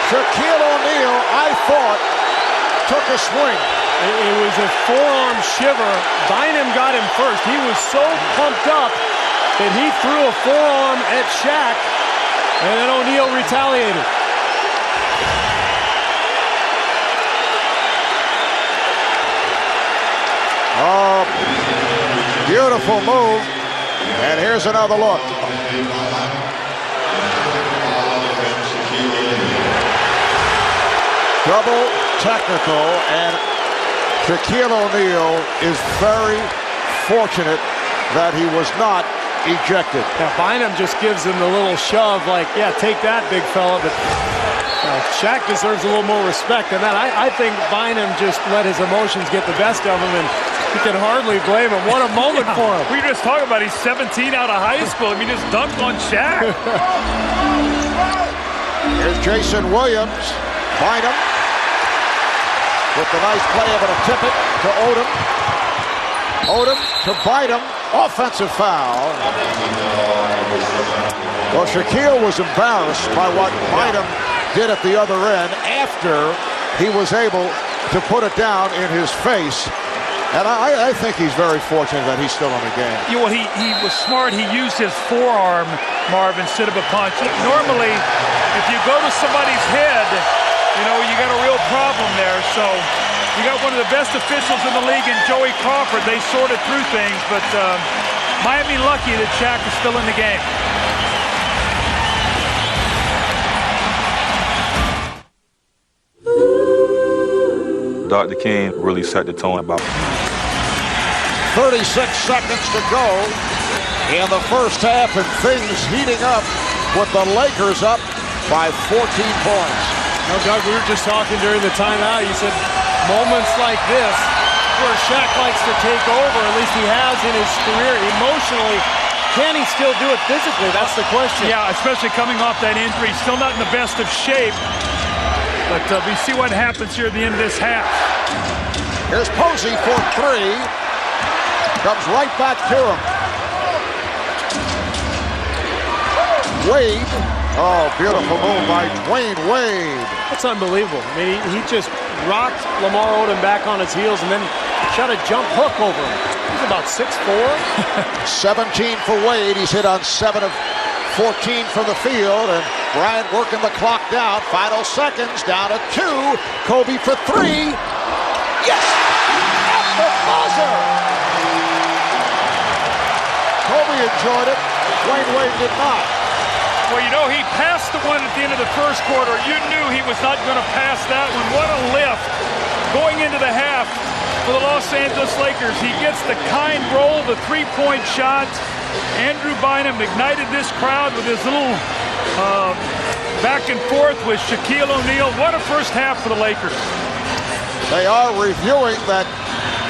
Shaquille O'Neal, I thought, took a swing. It was a forearm shiver. Bynum got him first. He was so pumped up that he threw a forearm at Shaq, and then O'Neal retaliated. Oh, beautiful move. And here's another look. Double technical, and Shaquille O'Neal is very fortunate that he was not ejected. Now, Bynum just gives him the little shove, like, yeah, take that, big fella. But Shaq deserves a little more respect than that. I think Bynum just let his emotions get the best of him, and you can hardly blame him. What a moment for him. We just talking about he's 17 out of high school. I mean, just dunked on Shaq. Here's Jason Williams. Bynum with the nice play, able to tip it to Odom. Odom to Bynum. Offensive foul. Well, Shaquille was embarrassed by what Bynum did at the other end after he was able to put it down in his face. And I think he's very fortunate that he's still in the game. Yeah, well, he was smart. He used his forearm, Marv, instead of a punch. Normally, if you go to somebody's head, you know, you got a real problem there. So you got one of the best officials in the league in Joey Crawford. They sorted through things, but Miami lucky that Shaq is still in the game. Dr. King really set the tone about 36 seconds to go in the first half, and things heating up with the Lakers up by 14 points. Now, Doug, we were just talking during the timeout. You said moments like this where Shaq likes to take over, at least he has in his career emotionally. Can he still do it physically? That's the question. Yeah, especially coming off that injury. Still not in the best of shape. But we see what happens here at the end of this half. Here's Posey for three. Comes right back to him. Wade. Oh, beautiful move by Dwyane Wade. That's unbelievable. I mean, he just rocked Lamar Odom back on his heels and then shot a jump hook over him. He's about 6'4". 17 for Wade. He's hit on 7 of 14 from the field, and Bryant working the clock down. Final seconds, down to 2. Kobe for 3. Yes! At the buzzer! Kobe enjoyed it. Dwyane Wade did not. Well, you know, he passed the one at the end of the first quarter. You knew he was not going to pass that one. What a lift going into the half for the Los Angeles Lakers. He gets the kind roll, the three-point shot. Andrew Bynum ignited this crowd with his little back and forth with Shaquille O'Neal. What a first half for the Lakers. They are reviewing that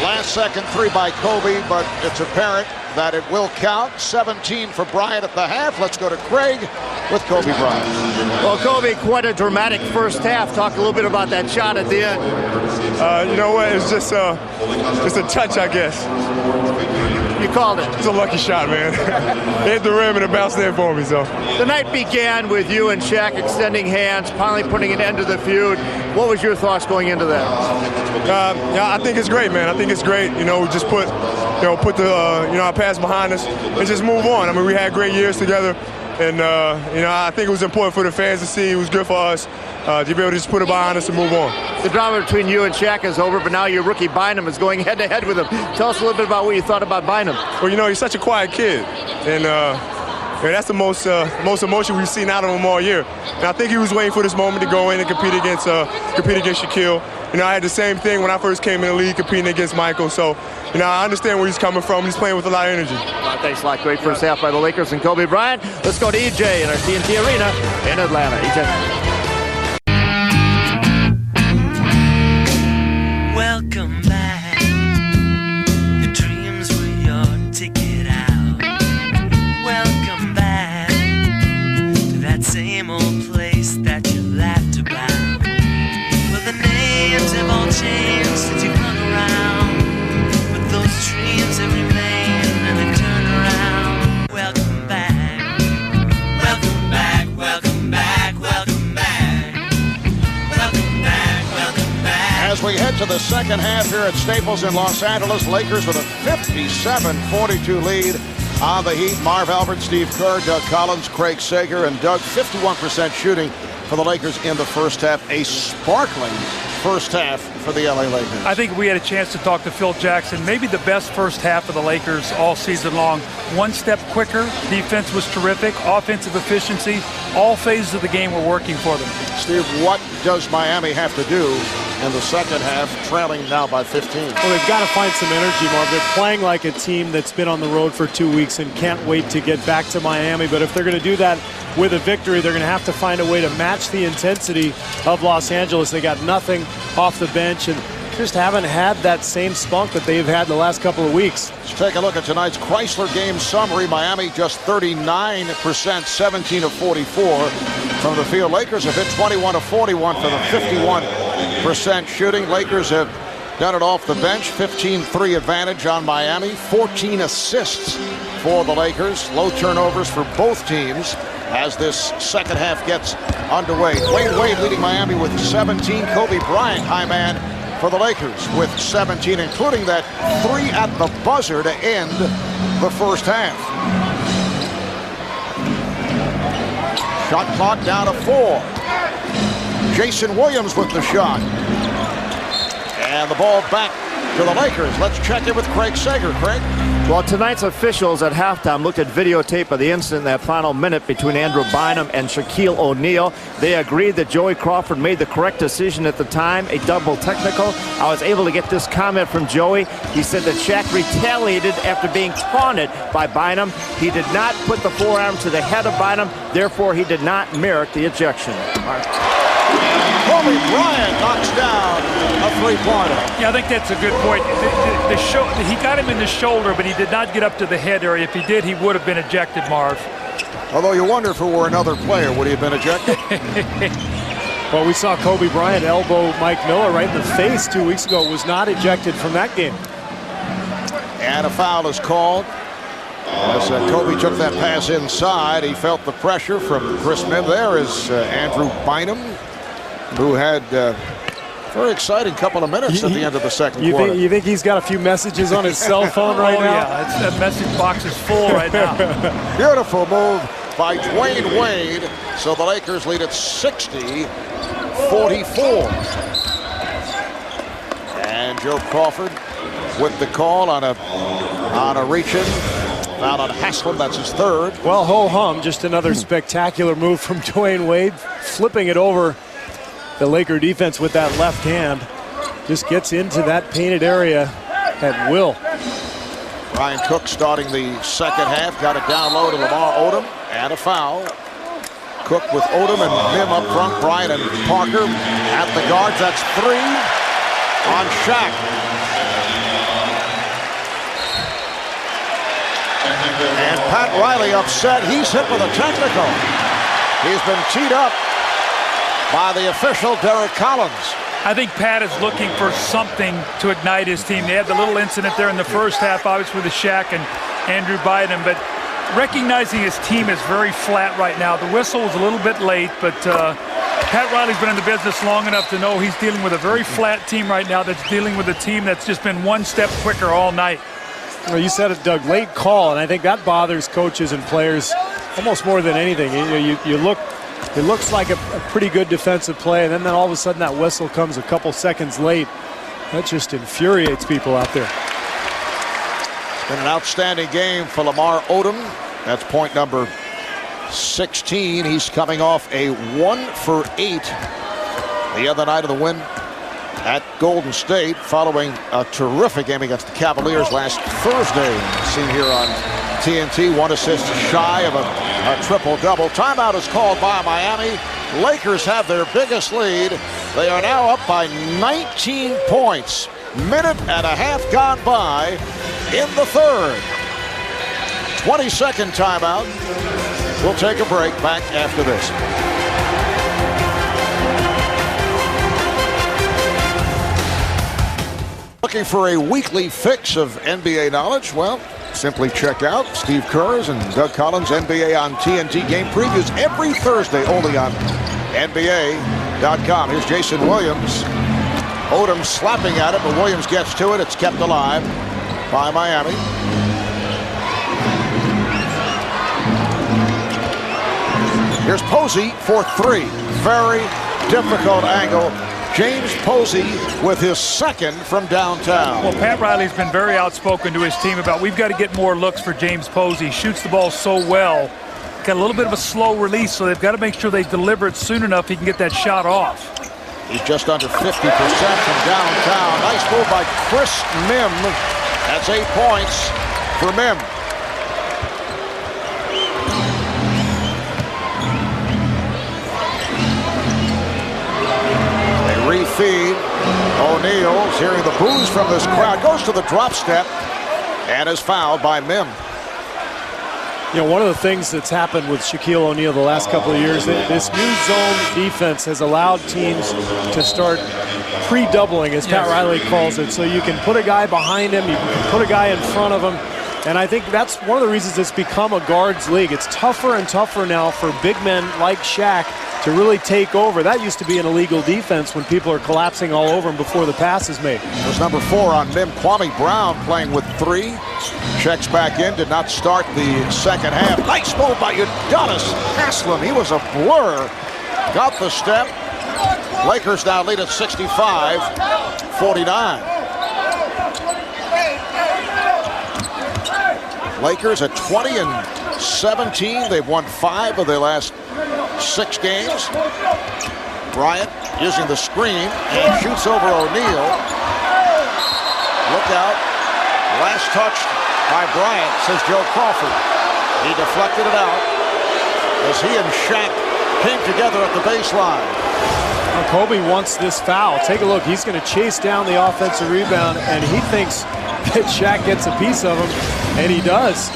last-second three by Kobe, but it's apparent that it will count. 17 for Bryant at the half. Let's go to Craig with Kobe Bryant. Well, Kobe, quite a dramatic first half. Talk a little bit about that shot at the end. You know what? It's just a touch, I guess. You called it. It's a lucky shot, man. It hit the rim and it bounced in for me, so. The night began with you and Shaq extending hands, finally putting an end to the feud. What was your thoughts going into that? Yeah, I think it's great, man. I think it's great. You know, just put our past behind us and just move on. I mean, we had great years together, and I think it was important for the fans to see. It was good for us to be able to just put it behind us and move on. The drama between you and Shaq is over, but now your rookie Bynum is going head-to-head with him. Tell us a little bit about what you thought about Bynum. Well, you know, he's such a quiet kid, and that's the most emotion we've seen out of him all year. And I think he was waiting for this moment to go in and compete against Shaquille. You know, I had the same thing when I first came in the league, competing against Michael. So, you know, I understand where he's coming from. He's playing with a lot of energy. Thanks a lot. Great first half by the Lakers and Kobe Bryant. Let's go to EJ in our TNT Arena in Atlanta. EJ. Welcome back. Your dreams were your ticket out. Welcome back to that same old place that you laughed about. Well, the names have all changed since you've hung around, but those dreams have remained and they turn around. Welcome back. Welcome back. Welcome back. Welcome back. we head to the second half here at Staples in Los Angeles, Lakers with a 57-42 lead on the Heat. Marv Albert, Steve Kerr, Doug Collins, Craig Sager, and Doug, 51% shooting for the Lakers in the first half. A sparkling first half for the LA Lakers. I think we had a chance to talk to Phil Jackson. Maybe the best first half of the Lakers all season long. One step quicker. Defense was terrific. Offensive efficiency. All phases of the game were working for them. Steve, what does Miami have to do in the second half, trailing now by 15? Well, they've got to find some energy, Marv. They're playing like a team that's been on the road for 2 weeks and can't wait to get back to Miami. But if they're going to do that with a victory, they're going to have to find a way to match the intensity of Los Angeles. They got nothing off the bench and just haven't had that same spunk that they've had the last couple of weeks. Let's take a look at tonight's Chrysler game summary. Miami just 39%, 17 of 44 from the field. Lakers have hit 21 of 41 for the 51% shooting. Lakers have done it off the bench. 15-3 advantage on Miami. 14 assists for the Lakers. Low turnovers for both teams as this second half gets underway. Dwyane Wade leading Miami with 17. Kobe Bryant, high man for the Lakers with 17, including that 3 at the buzzer to end the first half. Shot clock down to 4. Jason Williams with the shot. And the ball back to the Lakers. Let's check in with Craig Sager. Craig? Well, tonight's officials at halftime looked at videotape of the incident in that final minute between Andrew Bynum and Shaquille O'Neal. They agreed that Joey Crawford made the correct decision at the time, a double technical. I was able to get this comment from Joey. He said that Shaq retaliated after being taunted by Bynum. He did not put the forearm to the head of Bynum, therefore he did not merit the ejection. Kobe Bryant knocks down a three-pointer. Yeah, I think that's a good point. He got him in the shoulder, but he did not get up to the head area. If he did, he would have been ejected, Marv. Although you wonder if it were another player, would he have been ejected? Well, we saw Kobe Bryant elbow Mike Miller right in the face 2 weeks ago. Was not ejected from that game. And a foul is called. As Kobe took that pass inside, he felt the pressure from Chris Mihm. There is Andrew Bynum, who had a very exciting couple of minutes at the end of the second quarter. You think he's got a few messages on his cell phone right now? Yeah, that message box is full right now. Beautiful move by Dwyane Wade. So the Lakers lead at 60-44. And Joe Crawford with the call on a reach-in. Foul on Haslem, that's his third. Well, ho-hum, just another spectacular move from Dwyane Wade, flipping it over the Laker defense with that left hand. Just gets into that painted area at will. Ryan Cook starting the second half, got it down low to Lamar Odom, and a foul. Cook with Odom and Mihm up front, Bryant and Parker at the guards. That's 3 on Shaq. And Pat Riley upset. He's hit with a technical. He's been teed up by the official, Derek Collins. I think Pat is looking for something to ignite his team. They had the little incident there in the first half, obviously with the Shaq and Andrew Bynum, but recognizing his team is very flat right now. The whistle was a little bit late, but Pat Riley's been in the business long enough to know he's dealing with a very flat team right now that's dealing with a team that's just been one step quicker all night. Well, you said it, Doug, late call, and I think that bothers coaches and players almost more than anything. You look, it looks like a pretty good defensive play, and then all of a sudden that whistle comes a couple seconds late. That just infuriates people out there. It's been an outstanding game for Lamar Odom. That's point number 16. He's coming off a 1 for 8 the other night of the win at Golden State, following a terrific game against the Cavaliers last Thursday. Seen here on TNT, 1 assist shy of a triple-double. Timeout is called by Miami. Lakers have their biggest lead. They are now up by 19 points. Minute and a half gone by in the third. 22nd timeout. We'll take a break. Back after this. Looking for a weekly fix of NBA knowledge? Well, simply check out Steve Kerr's and Doug Collins' NBA on TNT game previews every Thursday only on NBA.com. Here's Jason Williams Odom slapping at it, but Williams gets to it. It's kept alive by Miami. Here's Posey for three. Very difficult angle. James Posey with his second from downtown. Well, Pat Riley's been very outspoken to his team about we've got to get more looks for James Posey. He shoots the ball so well. Got a little bit of a slow release, so they've got to make sure they deliver it soon enough he can get that shot off. He's just under 50% from downtown. Nice move by Chris Mim. That's 8 points for Mim. Refeed. O'Neal's hearing the boos from this crowd. Goes to the drop step and is fouled by Mim. You know, one of the things that's happened with Shaquille O'Neal the last couple of years, this new zone defense has allowed teams to start pre-doubling, as Pat Riley calls it. So you can put a guy behind him, you can put a guy in front of him. And I think that's one of the reasons it's become a guards league. It's tougher and tougher now for big men like Shaq to really take over. That used to be an illegal defense when people are collapsing all over him before the pass is made. There's number 4 on Mim. Kwame Brown playing with 3. Checks back in, did not start the second half. Nice move by Udonis Haslem. He was a blur. Got the step. Lakers now lead at 65-49. Lakers at 20-17. They've won 5 of their last 6 games. Bryant using the screen and shoots over O'Neal. Look out. Last touch by Bryant, says Joe Crawford. He deflected it out as he and Shaq came together at the baseline. Well, Kobe wants this foul. Take a look. He's going to chase down the offensive rebound, and he thinks that Shaq gets a piece of him, and he does.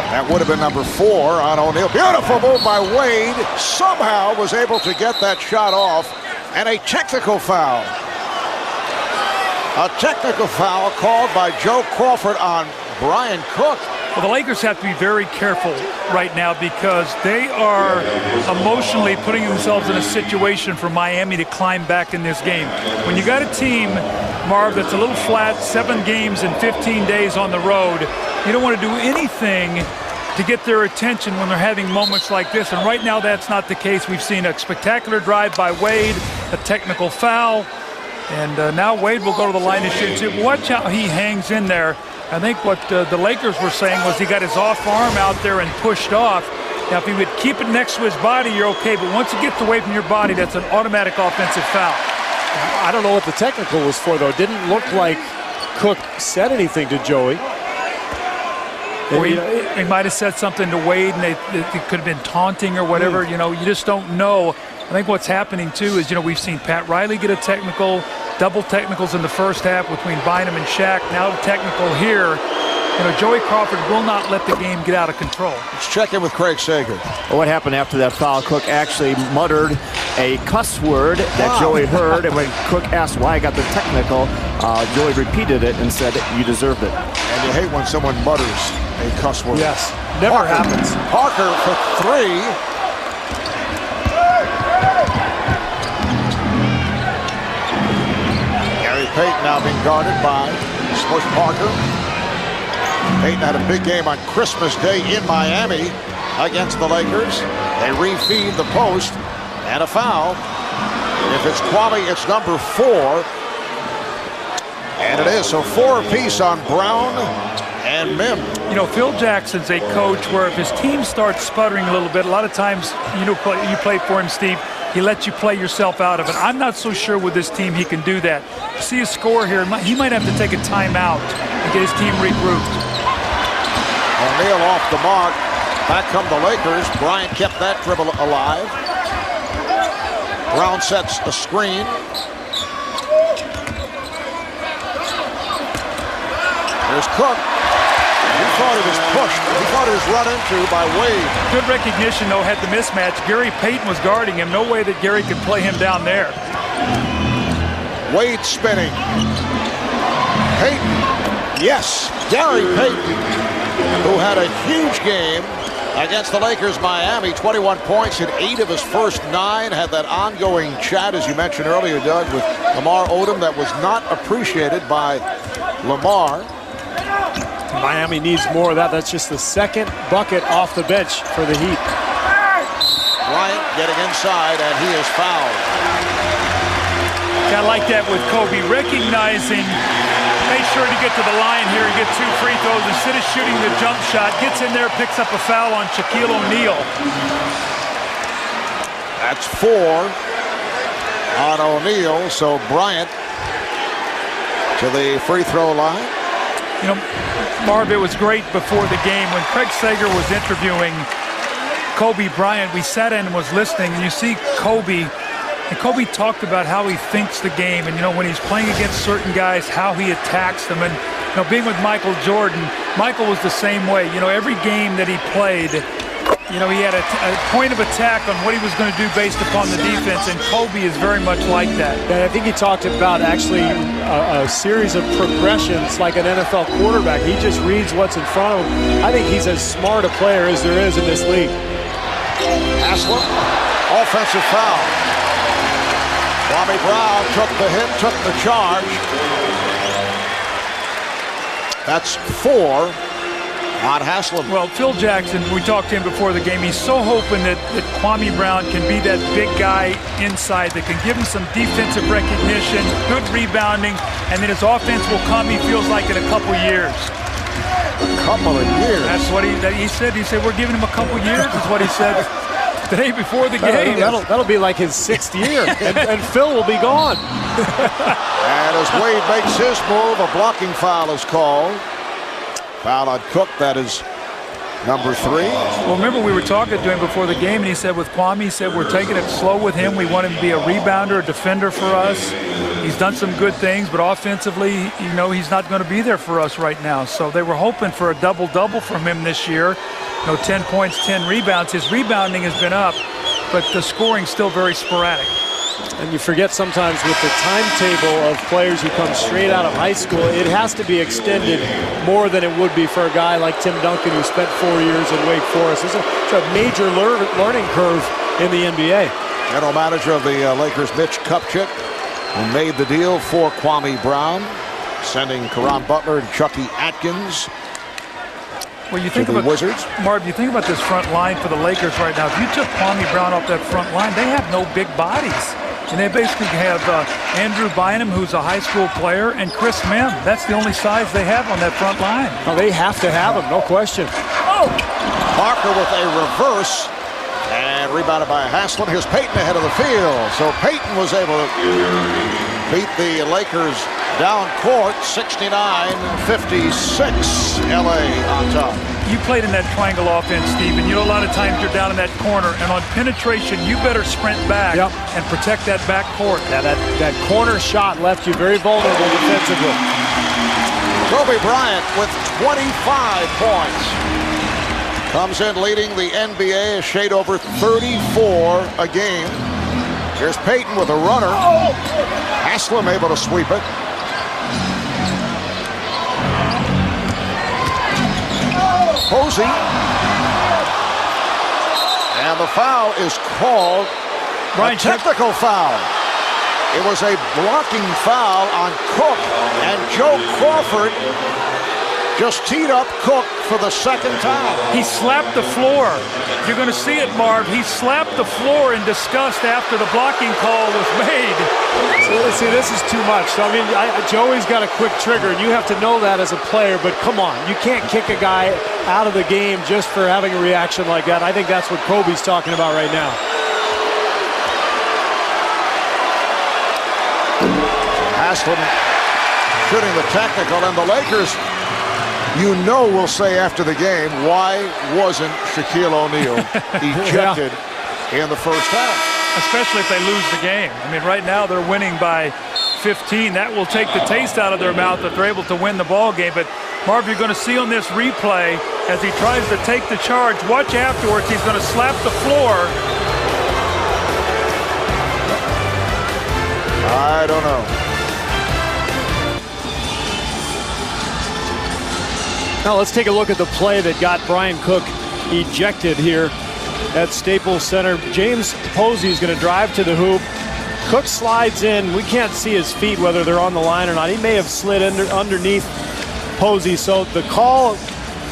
That would have been number 4 on O'Neal. Beautiful move by Wade. Somehow was able to get that shot off, and a technical foul. A technical foul called by Joe Crawford on Brian Cook. Well, the Lakers have to be very careful right now because they are emotionally putting themselves in a situation for Miami to climb back in this game. When you got a team, Marv, that's a little flat, 7 games in 15 days on the road, you don't want to do anything to get their attention when they're having moments like this. And right now, that's not the case. We've seen a spectacular drive by Wade, a technical foul, and now Wade will go to the line and shoot. Watch how he hangs in there. I think what the Lakers were saying was he got his off arm out there and pushed off. Now, if he would keep it next to his body, you're okay. But once it gets away from your body, that's an automatic offensive foul. I don't know what the technical was for, though. It didn't look like Cook said anything to Joey. He might have said something to Wade, and it could have been taunting or whatever. You know, you just don't know. I think what's happening, too, is, we've seen Pat Riley get a technical, double technicals in the first half between Bynum and Shaq. Now the technical here. Joey Crawford will not let the game get out of control. Let's check in with Craig Sager. Well, what happened after that foul, Cook actually muttered a cuss word that Joey heard, and when Cook asked why I got the technical, Joey repeated it and said, "You deserved it." And you hate when someone mutters a cuss word. Yes, never happens. Parker for 3. Payton now being guarded by Smush Parker. Payton had a big game on Christmas Day in Miami against the Lakers. They refeed the post and a foul. If it's Kwame, it's number 4. And it is, so 4 apiece on Brown and Mim. Phil Jackson's a coach where if his team starts sputtering a little bit, a lot of times, you played for him, Steve, he lets you play yourself out of it. I'm not so sure with this team he can do that. See his score here, he might have to take a timeout and get his team regrouped. O'Neal off the mark. Back come the Lakers. Bryant kept that dribble alive. Brown sets the screen. There's Cook. He thought he was pushed. He thought he was run into by Wade. Good recognition, though, had the mismatch. Gary Payton was guarding him. No way that Gary could play him down there. Wade spinning. Payton. Yes, Gary Payton, who had a huge game against the Lakers. Miami, 21 points in 8 of his first 9. Had that ongoing chat, as you mentioned earlier, Doug, with Lamar Odom that was not appreciated by Lamar. Miami needs more of that. That's just the second bucket off the bench for the Heat. Bryant getting inside, and he is fouled. I like that with Kobe, recognizing, make sure to get to the line here and get 2 free throws. Instead of shooting the jump shot, gets in there, picks up a foul on Shaquille O'Neal. That's 4 on O'Neal, so Bryant to the free throw line. You know, Marv, it was great before the game when Craig Sager was interviewing Kobe Bryant. We sat in and was listening, and you see Kobe. And Kobe talked about how he thinks the game, and you know, when he's playing against certain guys, how he attacks them. And you know, being with Michael Jordan, Michael was the same way. You know, every game that he played, you know, he had a point of attack on what he was going to do based upon the defense, and Kobe is very much like that. And I think he talked about actually a series of progressions like an NFL quarterback. He just reads what's in front of him. I think he's as smart a player as there is in this league. Haslem, offensive foul. Kwame Brown took the hit, took the charge. That's 4 on Haslem. Well, Phil Jackson, we talked to him before the game. He's so hoping that Kwame Brown can be that big guy inside that can give him some defensive recognition, good rebounding, and then his offense will come, he feels like, in a couple years. A couple of years? That's what he said. He said, we're giving him a couple years, is what he said the day before the game. That'll be like his 6th year, and Phil will be gone. And as Wade makes his move, a blocking foul is called. Foul on Cook, that is number 3. Well, remember we were talking to him before the game, and he said with Kwame, he said we're taking it slow with him. We want him to be a rebounder, a defender for us. He's done some good things, but offensively, you know, he's not going to be there for us right now. So they were hoping for a double-double from him this year. You know, 10 points, 10 rebounds. His rebounding has been up, but the scoring's still very sporadic. And you forget sometimes with the timetable of players who come straight out of high school, it has to be extended more than it would be for a guy like Tim Duncan, who spent 4 years in Wake Forest. It's a major learning curve in the NBA. General manager of the Lakers, Mitch Kupchak, who made the deal for Kwame Brown, sending Caron Butler and Chucky Atkins well, you think about Wizards. Marv, you think about this front line for the Lakers right now. If you took Kwame Brown off that front line, they have no big bodies. And they basically have Andrew Bynum, who's a high school player, and Chris Mihm. That's the only size they have on that front line. Oh, they have to have him, no question. Parker with a reverse, and rebounded by Haslem. Here's Payton ahead of the field. So Payton was able to beat the Lakers down court, 69-56, LA on top. You played in that triangle offense, Steve, and you know a lot of times you're down in that corner, and on penetration, you better sprint back and protect that back court. Yeah, that corner shot left you very vulnerable defensively. Kobe Bryant with 25 points. Comes in leading the NBA, a shade over 34 a game. Here's Payton with a runner. Haslem able to sweep it. Posey. And the foul is called a technical foul. It was a blocking foul on Cook, and Joe Crawford just teed up Cook for the second time. He slapped the floor. You're going to see it, Marv. He slapped the floor in disgust after the blocking call was made. See, this is too much. So, I mean, Joey's got a quick trigger, and you have to know that as a player, but come on. You can't kick a guy out of the game just for having a reaction like that. I think that's what Kobe's talking about right now. Haslem shooting the technical, and the Lakers, you know, will say after the game, why wasn't Shaquille O'Neal ejected in the first half? Especially if they lose the game. I mean, right now they're winning by 15. That will take the taste out of their mouth if they're able to win the ball game. But Marv, you're going to see on this replay as he tries to take the charge. Watch afterwards. He's going to slap the floor. I don't know. Now let's take a look at the play that got Brian Cook ejected here at Staples Center. James Posey is going to drive to the hoop. Cook slides in. We can't see his feet, whether they're on the line or not. He may have slid underneath Posey. So the call,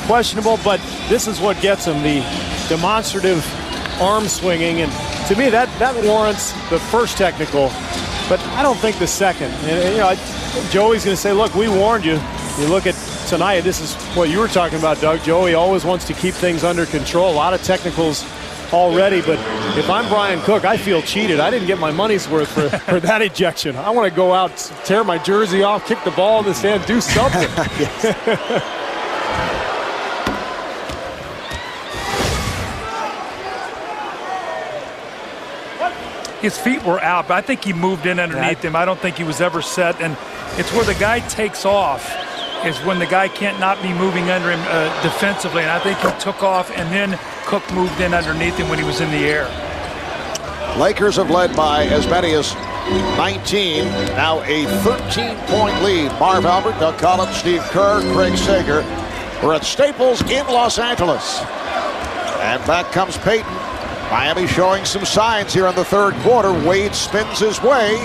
questionable, but this is what gets him, the demonstrative arm swinging. And to me, that warrants the first technical, but I don't think the second. And, Joey's going to say, look, we warned you. You look at tonight, this is what you were talking about, Doug. Joey always wants to keep things under control. A lot of technicals already, but if I'm Brian Cook, I feel cheated. I didn't get my money's worth for that ejection. I want to go out, tear my jersey off, kick the ball in the stand, do something. His feet were out, but I think he moved in underneath him. I don't think he was ever set, and it's where the guy takes off is when the guy can't not be moving under him defensively, and I think he took off, and then Cook moved in underneath him when he was in the air. Lakers have led by as many as 19. Now a 13-point lead. Marv Albert, Doug Collins, Steve Kerr, Craig Sager. We're at Staples in Los Angeles. And back comes Payton. Miami showing some signs here in the third quarter. Wade spins his way.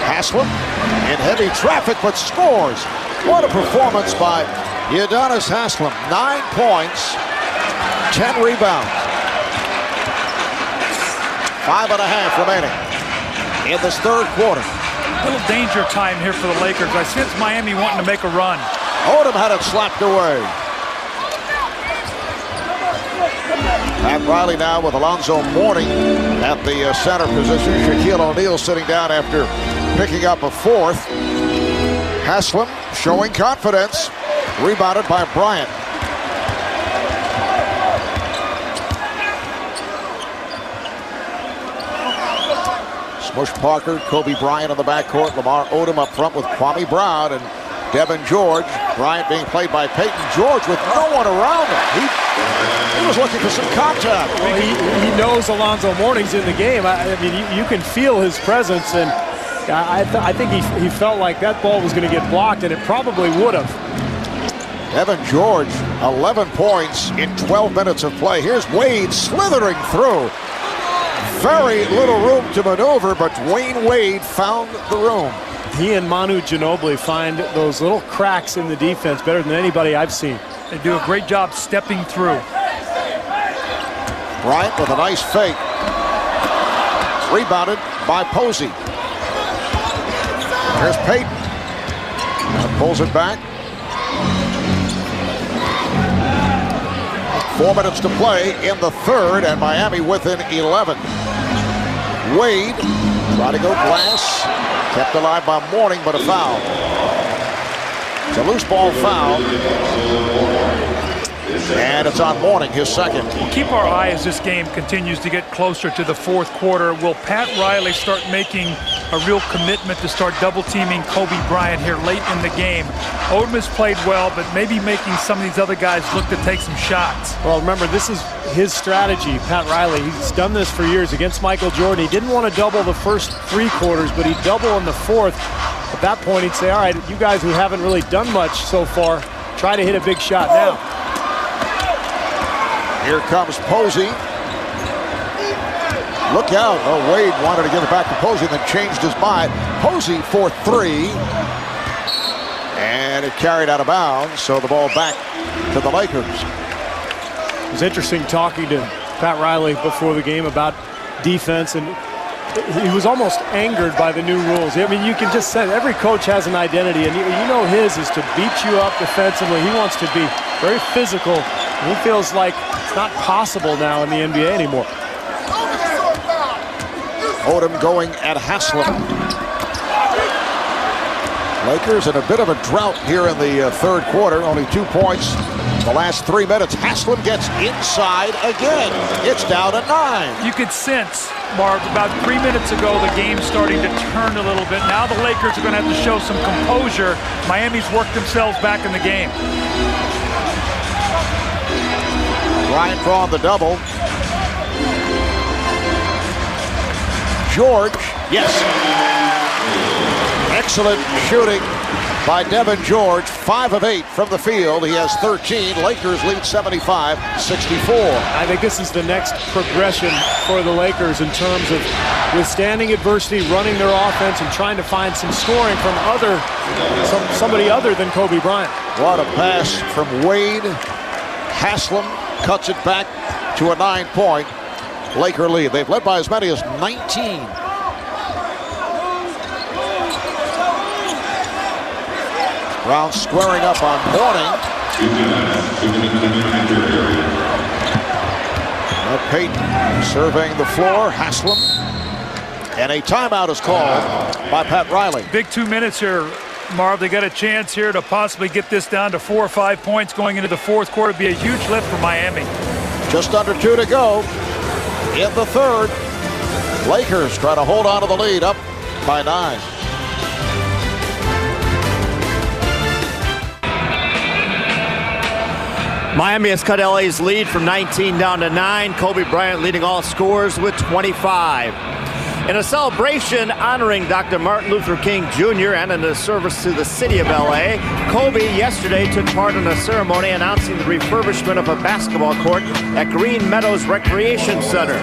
Haslam in heavy traffic, but scores. What a performance by Udonis Haslam. 9 points, 10 rebounds. 5.5 remaining in this third quarter. A little danger time here for the Lakers. I sense Miami wanting to make a run. Odom had it slapped away. Pat Riley now with Alonzo Mourning at the center position. Shaquille O'Neal sitting down after picking up a fourth. Haslam showing confidence. Rebounded by Bryant. Smush Parker, Kobe Bryant on the backcourt. Lamar Odom up front with Kwame Brown and Devin George. Bryant being played by Peyton George with no one around him. He was looking for some contact. Well, he knows Alonzo Mourning's in the game. I mean, you can feel his presence, and I think he felt like that ball was going to get blocked, and it probably would have. Devin George, 11 points in 12 minutes of play. Here's Wade slithering through. Very little room to maneuver, but Dwyane Wade found the room. He and Manu Ginobili find those little cracks in the defense better than anybody I've seen. They do a great job stepping through. Bryant with a nice fake. Rebounded by Posey. Here's Payton. Now pulls it back. 4 minutes to play in the third, and Miami within 11. Wade trying to go glass. Kept alive by Mourning, but a foul. It's a loose ball foul. And it's on Mourning, his second. We'll keep our eye as this game continues to get closer to the fourth quarter. Will Pat Riley start making a real commitment to start double-teaming Kobe Bryant here late in the game? Odom has played well, but maybe making some of these other guys look to take some shots. Well, remember, this is his strategy, Pat Riley. He's done this for years against Michael Jordan. He didn't want to double the first 3 quarters, but he'd double in the fourth. At that point, he'd say, all right, you guys who haven't really done much so far, try to hit a big shot now. Here comes Posey. Look out. Oh, Wade wanted to give it back to Posey, then changed his mind. Posey for 3. And it carried out of bounds, so the ball back to the Lakers. It was interesting talking to Pat Riley before the game about defense, and he was almost angered by the new rules. I mean, you can just say every coach has an identity, and you know his is to beat you up defensively. He wants to be very physical. He feels like it's not possible now in the NBA anymore. Odom going at Haslam. Lakers in a bit of a drought here in the third quarter. Only 2 points the last 3 minutes. Haslam gets inside again. It's down to 9. You could sense, Marv, about 3 minutes ago, the game's starting to turn a little bit. Now the Lakers are going to have to show some composure. Miami's worked themselves back in the game. Bryant drawing the double. George, yes. Excellent shooting by Devin George. 5 of 8 from the field. He has 13. Lakers lead 75-64. I think this is the next progression for the Lakers in terms of withstanding adversity, running their offense, and trying to find some scoring from somebody other than Kobe Bryant. What a pass from Wade. Haslam cuts it back to a 9-point Laker lead. They've led by as many as 19. Brown squaring up on Mourning. Payton surveying the floor. Haslam. And a timeout is called by Pat Riley. Big 2 minutes here, Marv. They got a chance here to possibly get this down to 4 or 5 points going into the fourth quarter. It'd be a huge lift for Miami. Just under 2 to go in the third. Lakers try to hold on to the lead, up by 9. Miami has cut LA's lead from 19 down to 9. Kobe Bryant leading all scorers with 25. In a celebration honoring Dr. Martin Luther King Jr. and in a service to the city of LA, Kobe yesterday took part in a ceremony announcing the refurbishment of a basketball court at Green Meadows Recreation Center.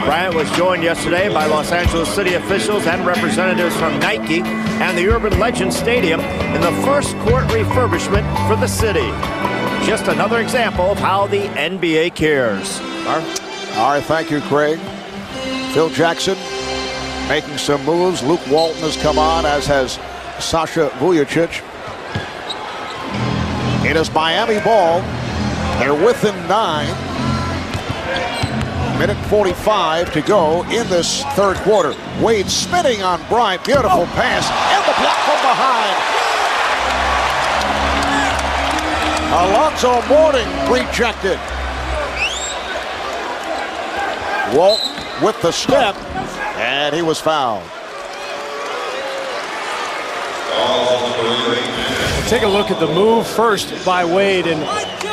Bryant was joined yesterday by Los Angeles city officials and representatives from Nike and the Urban Legends Stadium in the first court refurbishment for the city. Just another example of how the NBA cares. All right, thank you, Craig. Phil Jackson making some moves. Luke Walton has come on, as has Sasha Vujacic. It is Miami ball. They're within 9. Minute 45 to go in this third quarter. Wade spinning on Bryant. Beautiful pass. And the block from behind. Alonzo Mourning rejected. Walton with the step, and he was fouled. Take a look at the move first by Wade, and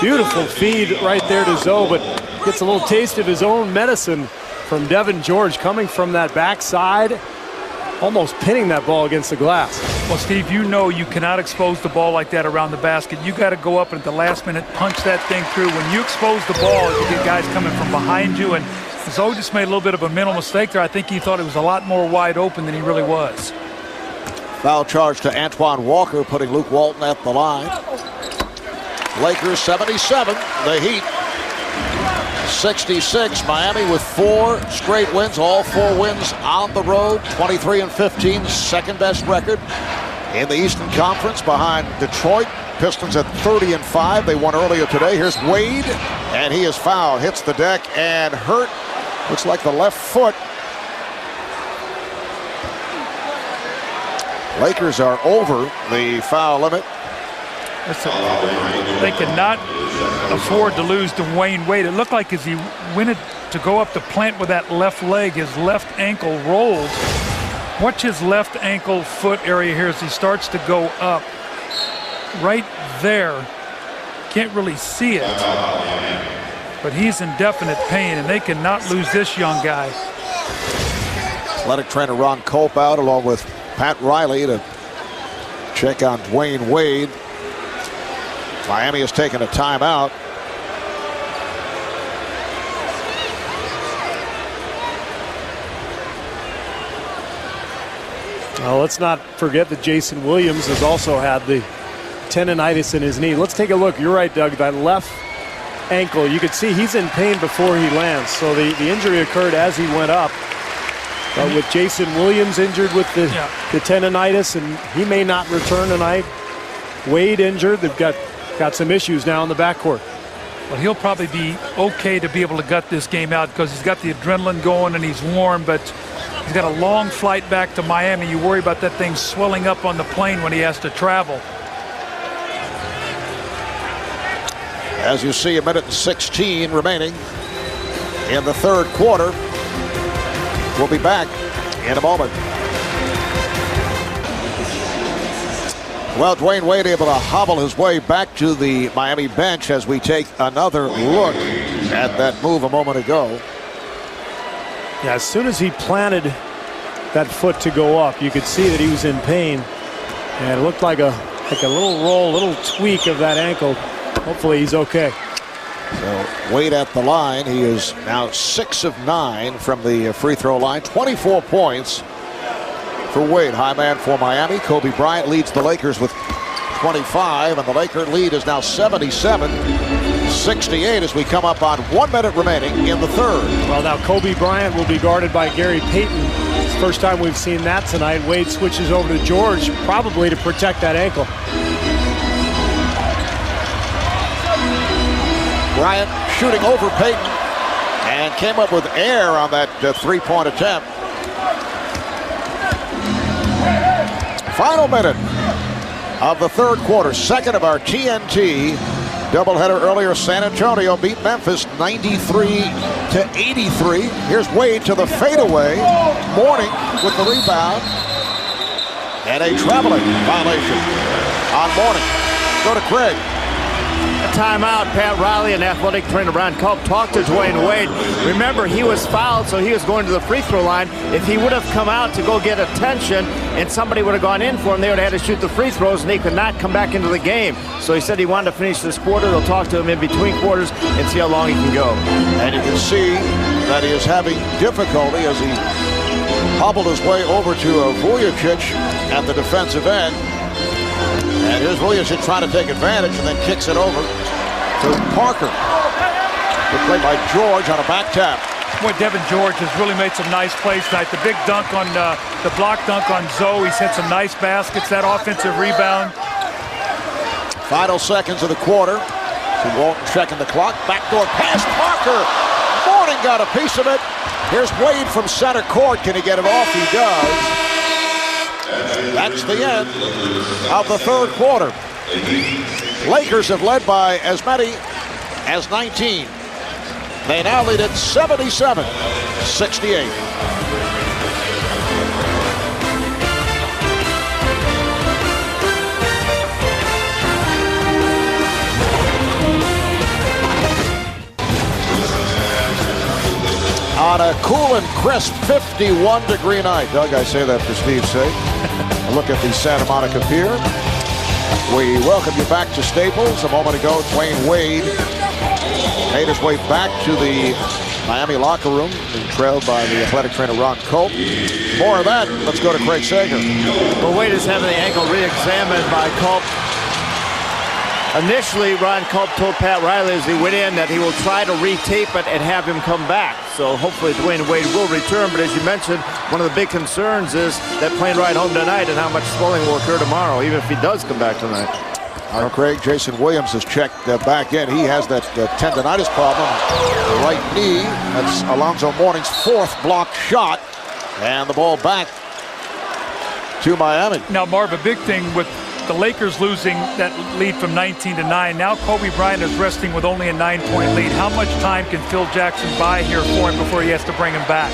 beautiful feed right there to Zoe, but gets a little taste of his own medicine from Devin George coming from that backside, almost pinning that ball against the glass. Well, Steve, you know you cannot expose the ball like that around the basket. You got to go up and at the last minute punch that thing through. When you expose the ball, you get guys coming from behind you, and Zoe just made a little bit of a mental mistake there. I think he thought it was a lot more wide open than he really was. Foul charge to Antoine Walker, putting Luke Walton at the line. Lakers 77, the Heat 66. Miami with 4 straight wins, all 4 wins on the road. 23-15, second best record in the Eastern Conference behind Detroit. Pistons at 30-5. They won earlier today. Here's Wade, and he is fouled. Hits the deck and hurt. Looks like the left foot. Lakers are over the foul limit. They cannot afford to lose Dwyane Wade. It looked like as he went to go up the plant with that left leg, his left ankle rolled. Watch his left ankle foot area here as he starts to go up. Right there. Can't really see it. But he's in definite pain, and they cannot lose this young guy. Athletic trainer Ron Culp out along with Pat Riley to check on Dwyane Wade. Miami has taken a timeout. Well, let's not forget that Jason Williams has also had the tendonitis in his knee. Let's take a look. You're right, Doug. That left ankle, you could see he's in pain before he lands. So the injury occurred as he went up. But with Jason Williams injured with the tendonitis, and he may not return tonight. Wade injured. They've got some issues now in the backcourt. Well, he'll probably be okay to be able to gut this game out because he's got the adrenaline going and he's warm, but he's got a long flight back to Miami. You worry about that thing swelling up on the plane when he has to travel. As you see, 1:16 remaining in the third quarter. We'll be back in a moment. Well, Dwyane Wade able to hobble his way back to the Miami bench as we take another look at that move a moment ago. Yeah, as soon as he planted that foot to go up, you could see that he was in pain. And it looked like a Like a little roll, a little tweak of that ankle. Hopefully he's okay. So Wade at the line. He is now 6 of 9 from the free throw line. 24 points for Wade. High man for Miami. Kobe Bryant leads the Lakers with 25, and the Laker lead is now 77-68 as we come up on 1 minute remaining in the third. Well, now Kobe Bryant will be guarded by Gary Payton. It's the first time we've seen that tonight. Wade switches over to George, probably to protect that ankle. Bryant shooting over Payton and came up with air on that three-point attempt. Final minute of the third quarter, second of our TNT doubleheader earlier. San Antonio beat Memphis 93-83. Here's Wade to the fadeaway. Mourning with the rebound. And a traveling violation on Mourning. Go to Craig. Timeout. Pat Riley and athletic trainer Ron Culp talked to Dwyane Wade. Remember, he was fouled, so he was going to the free throw line. If he would have come out to go get attention and somebody would have gone in for him, they would have had to shoot the free throws, and he could not come back into the game. So he said he wanted to finish this quarter. They'll talk to him in between quarters and see how long he can go. And you can see that he is having difficulty as he hobbled his way over to Vujacic at the defensive end. And here's Vujacic trying to take advantage and then kicks it over to Parker. Good play by George on a back tap. Boy, Devin George has really made some nice plays tonight. The big dunk on the block dunk on Zoe. He's hit some nice baskets. That offensive rebound. Final seconds of the quarter. So Walton checking the clock. Backdoor pass. Parker. Mourning got a piece of it. Here's Wade from center court. Can he get it off? He does. That's the end of the third quarter. Lakers have led by as many as 19. They now lead at 77-68. On a cool and crisp 51-degree night. Doug, I say that for Steve's sake. A look at the Santa Monica Pier. We welcome you back to Staples. A moment ago, Dwyane Wade made his way back to the Miami locker room, being trailed by the athletic trainer Ron Culp. More of that. Let's go to Craig Sager. Well, Wade is having the ankle re-examined by Culp. Initially, Ron Culp told Pat Riley as he went in that he will try to retape it and have him come back. So hopefully Dwyane Wade will return. But as you mentioned, one of the big concerns is that plane ride home tonight and how much swelling will occur tomorrow, even if he does come back tonight. Craig, Jason Williams has checked back in. He has that tendonitis problem. Right knee. That's Alonzo Mourning's fourth blocked shot. And the ball back to Miami. Now, Marv, a big thing with the Lakers losing that lead from 19 to 9. Now Kobe Bryant is resting with only a 9-point lead. How much time can Phil Jackson buy here for him before he has to bring him back?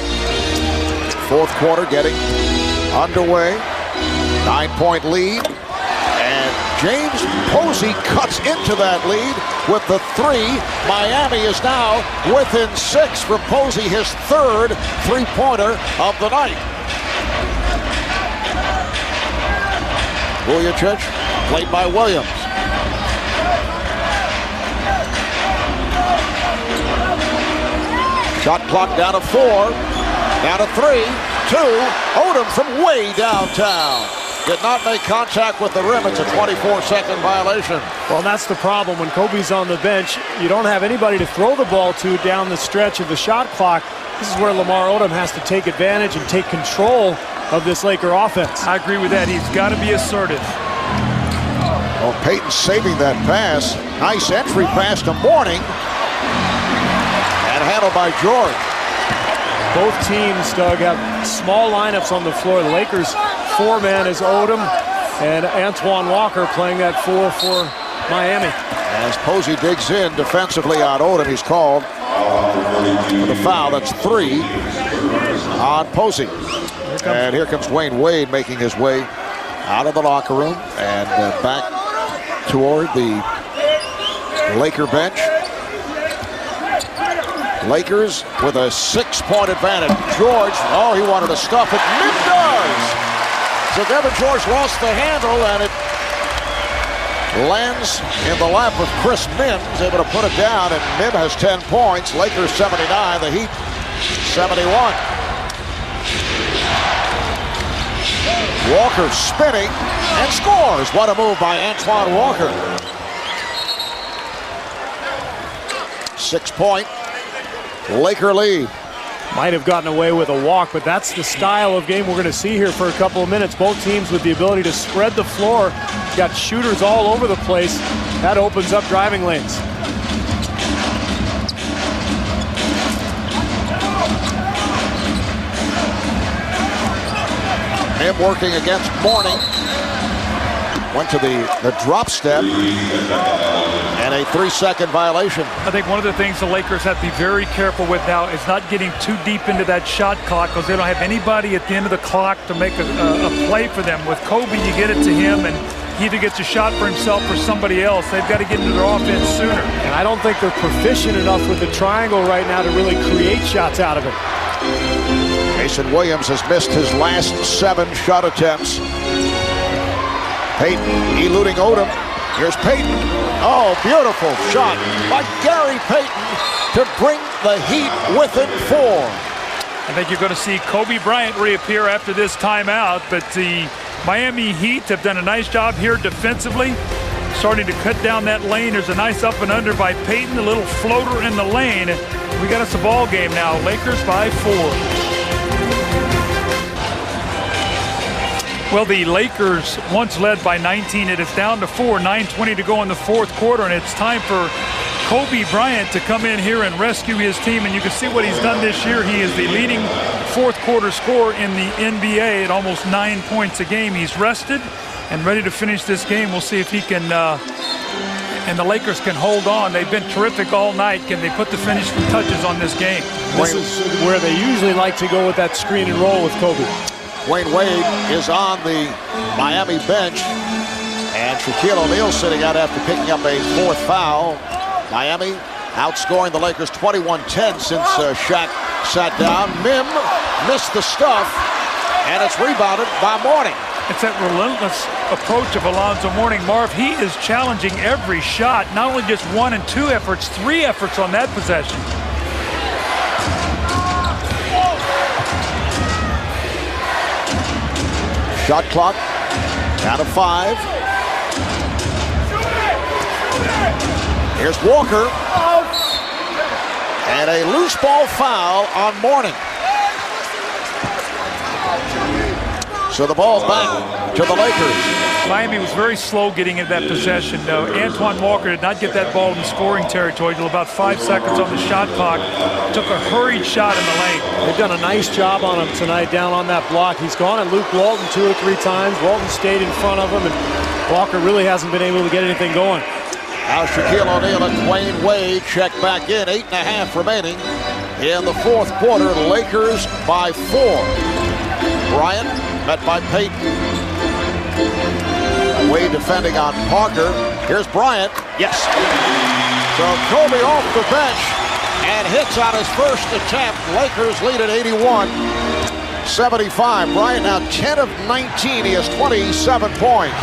Fourth quarter getting underway. 9-point lead. And James Posey cuts into that lead with the three. Miami is now within 6 for Posey, his third three-pointer of the night. Vujacic, played by Williams. Shot clock down to 4, down to 3, 2. Odom from way downtown. Did not make contact with the rim. It's a 24-second violation. Well, that's the problem. When Kobe's on the bench, you don't have anybody to throw the ball to down the stretch of the shot clock. This is where Lamar Odom has to take advantage and take control of this Laker offense. I agree with that. He's got to be assertive. Well, Payton saving that pass. Nice entry pass to Mourning. And handled by George. Both teams, Doug, have small lineups on the floor. The Lakers' four-man is Odom, and Antoine Walker playing that 4 for Miami. As Posey digs in defensively on Odom, he's called for the foul. That's 3 on Posey. And here comes Dwyane Wade making his way out of the locker room and back toward the Laker bench. Lakers with a 6-point advantage. George, oh, he wanted to stuff it. Mid does. So Devin George lost the handle, and it lands in the lap of Chris Mims, able to put it down, and Mim has 10 points. Lakers 79, the Heat 71. Walker spinning and scores. What a move by Antoine Walker. 6-point Laker lead. Might have gotten away with a walk, but that's the style of game we're going to see here for a couple of minutes. Both teams with the ability to spread the floor. Got shooters all over the place. That opens up driving lanes. Him working against Mourning. Went to the drop step. And a 3-second violation. I think one of the things the Lakers have to be very careful with now is not getting too deep into that shot clock, because they don't have anybody at the end of the clock to make a play for them. With Kobe, you get it to him, and he either gets a shot for himself or somebody else. They've got to get into their offense sooner. And I don't think they're proficient enough with the triangle right now to really create shots out of it. Jason Williams has missed his last 7 shot attempts. Payton eluding Odom. Here's Payton. Oh, beautiful shot by Gary Payton to bring the Heat within 4. I think you're going to see Kobe Bryant reappear after this timeout, but the Miami Heat have done a nice job here defensively, starting to cut down that lane. There's a nice up and under by Payton, a little floater in the lane. We got us a ball game now. Lakers by 4. Well, the Lakers once led by 19. It is down to 4, 9:20 to go in the fourth quarter, and it's time for Kobe Bryant to come in here and rescue his team. And you can see what he's done this year. He is the leading fourth quarter scorer in the NBA at almost 9 points a game. He's rested and ready to finish this game. We'll see if he can, and the Lakers can hold on. They've been terrific all night. Can they put the finishing touches on this game? This is where they usually like to go with that screen and roll with Kobe. Wayne Wade is on the Miami bench, and Shaquille O'Neal sitting out after picking up a 4th foul. Miami outscoring the Lakers 21-10 since Shaq sat down. Mim missed the stuff, and it's rebounded by Mourning. It's that relentless approach of Alonzo Mourning. Marv, he is challenging every shot, not only just 1 and 2 efforts, 3 efforts on that possession. Shot clock down to 5. Here's Walker. And a loose ball foul on Mourning. So the ball back to the Lakers. Miami was very slow getting into that possession. Antoine Walker did not get that ball in scoring territory until about 5 seconds on the shot clock. Took a hurried shot in the lane. They've done a nice job on him tonight down on that block. He's gone at Luke Walton 2 or 3 times. Walton stayed in front of him, and Walker really hasn't been able to get anything going. Now Shaquille O'Neal and Dwyane Wade check back in. 8.5 remaining in the fourth quarter. Lakers by 4. Bryant met by Payton. Wade defending on Parker. Here's Bryant. Yes. So Kobe off the bench and hits on his first attempt. Lakers lead at 81-75. Bryant now 10 of 19. He has 27 points.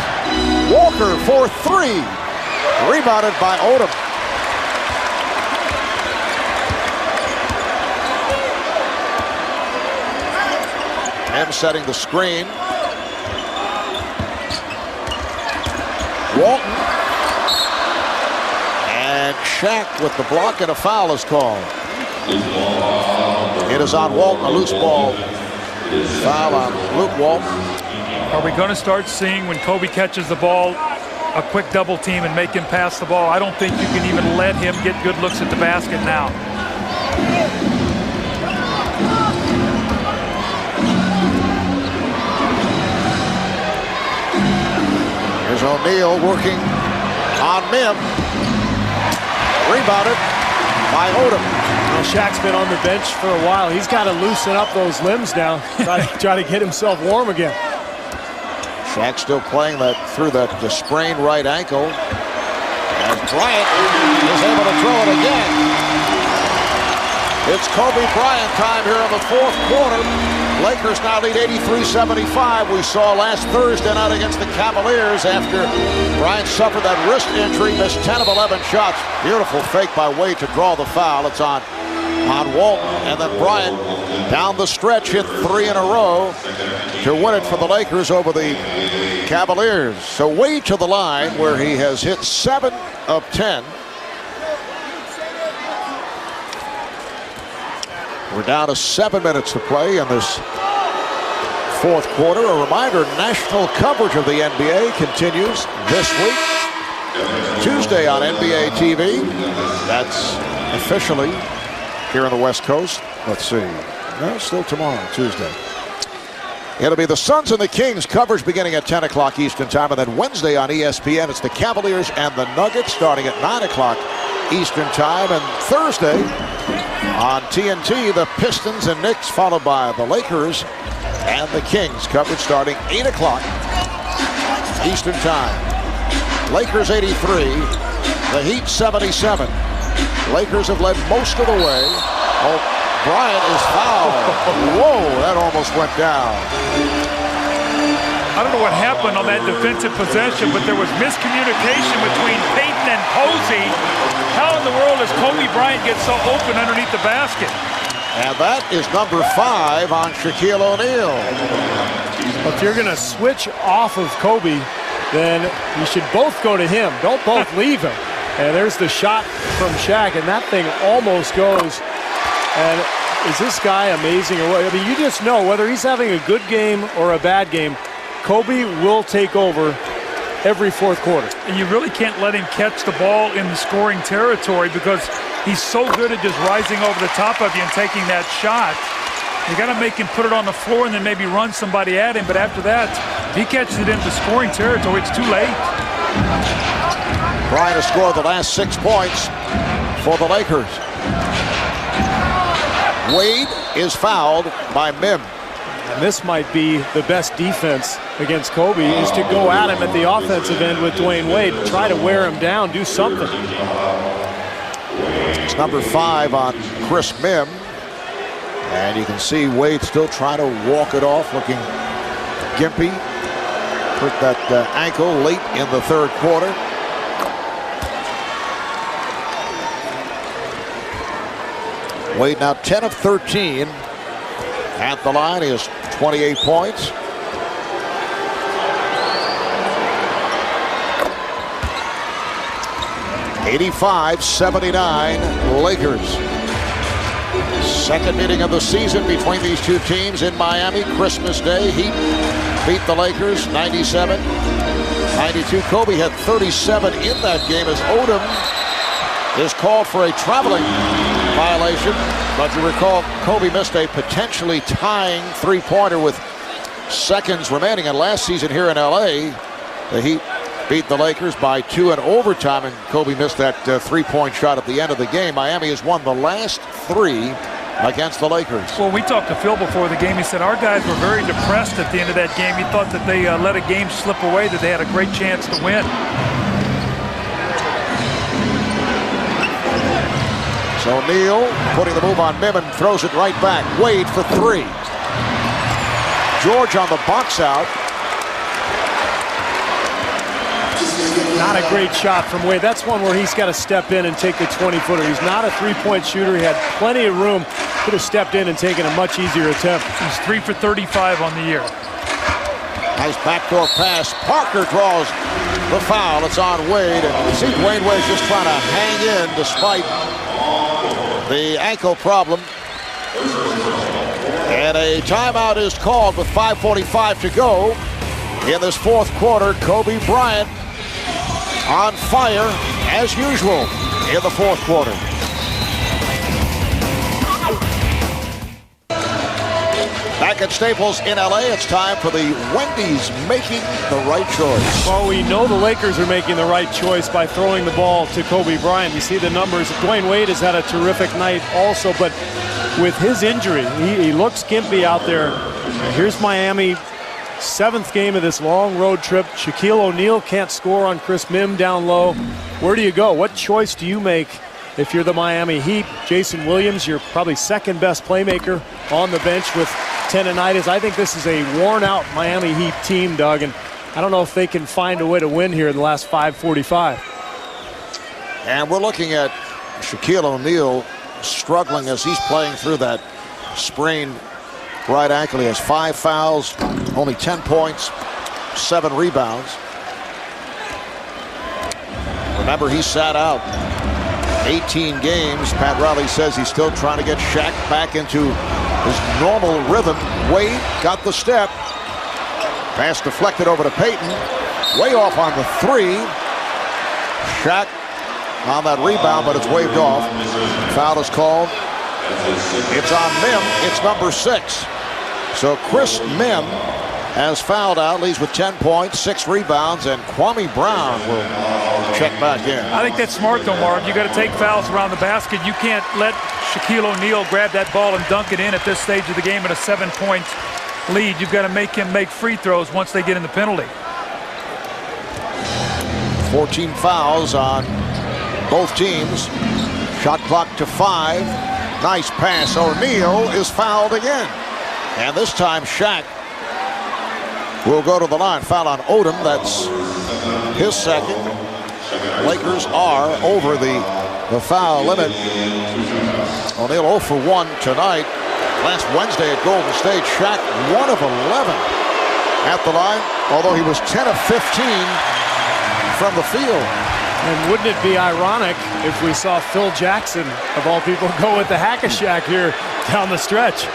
Walker for 3. Rebounded by Odom. Him setting the screen. Walton. And Shaq with the block, and a foul is called. It is on Walton, a loose ball. Foul on Luke Walton. Are we going to start seeing, when Kobe catches the ball, a quick double team and make him pass the ball? I don't think you can even let him get good looks at the basket now. Here's O'Neal working on Mim. Rebounded by Odom. Well, Shaq's been on the bench for a while. He's got to loosen up those limbs now. Try to get himself warm again. Shaq still playing that through the sprained right ankle. And Bryant is able to throw it again. It's Kobe Bryant time here in the fourth quarter. Lakers now lead 83-75. We saw last Thursday night against the Cavaliers after Bryant suffered that wrist injury, missed 10 of 11 shots. Beautiful fake by Wade to draw the foul. It's on Walton, and then Bryant down the stretch hit 3 in a row to win it for the Lakers over the Cavaliers. So Wade to the line where he has hit 7 of 10. We're down to 7 minutes to play in this fourth quarter. A reminder, national coverage of the NBA continues this week. Tuesday on NBA TV. That's officially here on the West Coast. Let's see. No, still tomorrow, Tuesday. It'll be the Suns and the Kings coverage beginning at 10 o'clock Eastern time. And then Wednesday on ESPN, it's the Cavaliers and the Nuggets starting at 9 o'clock Eastern time. And Thursday on TNT, the Pistons and Knicks, followed by the Lakers and the Kings. Coverage starting 8 o'clock Eastern time. Lakers 83, the Heat 77. Lakers have led most of the way. Oh, Bryant is fouled. Whoa, that almost went down. I don't know what happened on that defensive possession, but there was miscommunication between Payton and Posey. How in the world does Kobe Bryant get so open underneath the basket? And that is number 5 on Shaquille O'Neal. If you're going to switch off of Kobe, then you should both go to him. Don't both leave him. And there's the shot from Shaq, and that thing almost goes. And is this guy amazing or what? I mean, you just know whether he's having a good game or a bad game, Kobe will take over every fourth quarter. And you really can't let him catch the ball in the scoring territory because he's so good at just rising over the top of you and taking that shot. You got to make him put it on the floor and then maybe run somebody at him. But after that, if he catches it into scoring territory, it's too late. Bryant has scored the last 6 points for the Lakers. Wade is fouled by Mim. And this might be the best defense against Kobe, is to go at him at the offensive end with Dwyane Wade. Try to wear him down, do something. It's number 5 on Chris Mim. And you can see Wade still trying to walk it off, looking gimpy. Hurt that ankle late in the third quarter. Wade now 10 of 13 at the line. He has 28 points. $85-79 Lakers. Second meeting of the season between these two teams in Miami. Christmas Day. Heat beat the Lakers 97-92. Kobe had 37 in that game as Odom is called for a traveling violation. But you recall Kobe missed a potentially tying three-pointer with seconds remaining. And last season here in LA, the Heat beat the Lakers by 2 in overtime, and Kobe missed that three-point shot at the end of the game. Miami has won the last 3 against the Lakers. Well, we talked to Phil before the game. He said our guys were very depressed at the end of that game. He thought that they let a game slip away, that they had a great chance to win. So Neal putting the move on Mim and throws it right back. Wade for 3. George on the box out. Not a great shot from Wade. That's one where he's got to step in and take the 20-footer. He's not a three-point shooter. He had plenty of room. Could have stepped in and taken a much easier attempt. He's 3 for 35 on the year. Nice backdoor pass. Parker draws the foul. It's on Wade. And you see Dwyane Wade's just trying to hang in despite the ankle problem. And a timeout is called with 5:45 to go in this fourth quarter. Kobe Bryant on fire as usual in the fourth quarter. Back at Staples in LA, it's time for the Wendy's making the right choice. Well, we know the Lakers are making the right choice by throwing the ball to Kobe Bryant. You see the numbers. Dwyane Wade has had a terrific night also, but with his injury, he looks gimpy out there. Here's Miami. 7th game of this long road trip. Shaquille O'Neal can't score on Chris Mim down low. Where do you go? What choice do you make if you're the Miami Heat? Jason Williams, your probably second best playmaker on the bench with tendonitis. I think this is a worn-out Miami Heat team, Doug, and I don't know if they can find a way to win here in the last 5:45. And we're looking at Shaquille O'Neal struggling as he's playing through that sprained right ankle. He has 5 fouls, only 10 points, 7 rebounds. Remember, he sat out 18 games. Pat Riley says he's still trying to get Shaq back into his normal rhythm. Wade got the step. Pass deflected over to Payton. Way off on the 3. Shaq on that rebound, but it's waved off. Foul is called. It's on Mim. It's number 6. So Chris Mim has fouled out, leads with 10 points, 6 rebounds, and Kwame Brown will check back in. I think that's smart, though, Marv. You got to take fouls around the basket. You can't let Shaquille O'Neal grab that ball and dunk it in at this stage of the game at a 7-point lead. You've got to make him make free throws once they get in the penalty. 14 fouls on both teams. Shot clock to 5. Nice pass. O'Neal is fouled again. And this time Shaq will go to the line. Foul on Odom. That's his second. Lakers are over the foul limit. O'Neal 0 for 1 tonight. Last Wednesday at Golden State, Shaq 1 of 11 at the line, although he was 10 of 15 from the field. And wouldn't it be ironic if we saw Phil Jackson, of all people, go with the hack-a-Shaq here down the stretch?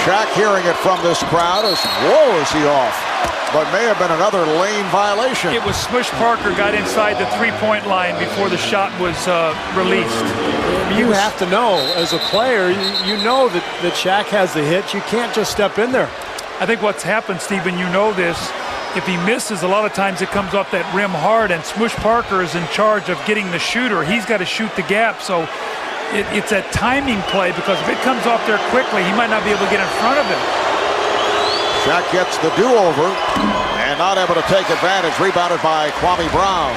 Shaq hearing it from this crowd is, whoa, is he off? But may have been another lane violation. It was Smush Parker got inside the 3-point line before the shot was released. You have to know, as a player, you know that Shaq has the hitch. You can't just step in there. I think what's happened, Stephen, you know this, if he misses, a lot of times it comes off that rim hard, and Smush Parker is in charge of getting the shooter. He's got to shoot the gap, so it's a timing play, because if it comes off there quickly, he might not be able to get in front of him. Shaq gets the do-over and not able to take advantage. Rebounded by Kwame Brown.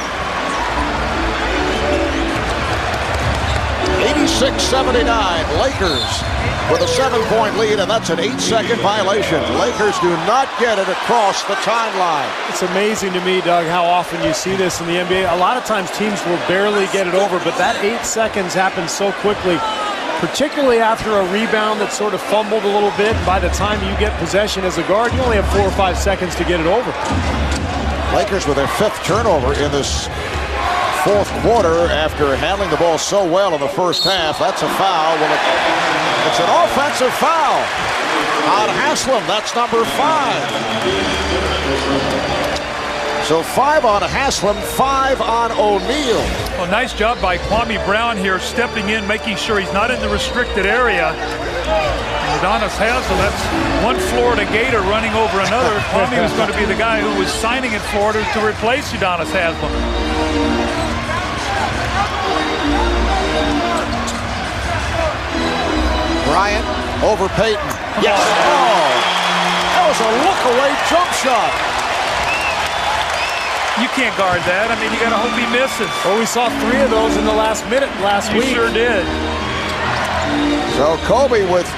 86-79, Lakers with a 7-point lead, and that's an 8-second violation. Lakers do not get it across the timeline. It's amazing to me, Doug, how often you see this in the NBA. A lot of times teams will barely get it over, but that 8 seconds happens so quickly, particularly after a rebound that sort of fumbled a little bit. By the time you get possession as a guard, you only have 4 or 5 seconds to get it over. Lakers with their 5th turnover in this 4th quarter after handling the ball so well in the first half. That's a foul. Well, it's an offensive foul on Haslam. That's number 5. So 5 on Haslam, 5 on O'Neal. Well, nice job by Kwame Brown here, stepping in, making sure he's not in the restricted area. And Udonis Haslem, that's one Florida Gator running over another. Kwame was going to be the guy who was signing in Florida to replace Udonis Haslem. Bryant over Payton. Yes. Oh, that was a look-away jump shot. You can't guard that. I mean, you got to hope he misses. Well, we saw 3 of those in the last minute last week. You sure did. So Kobe with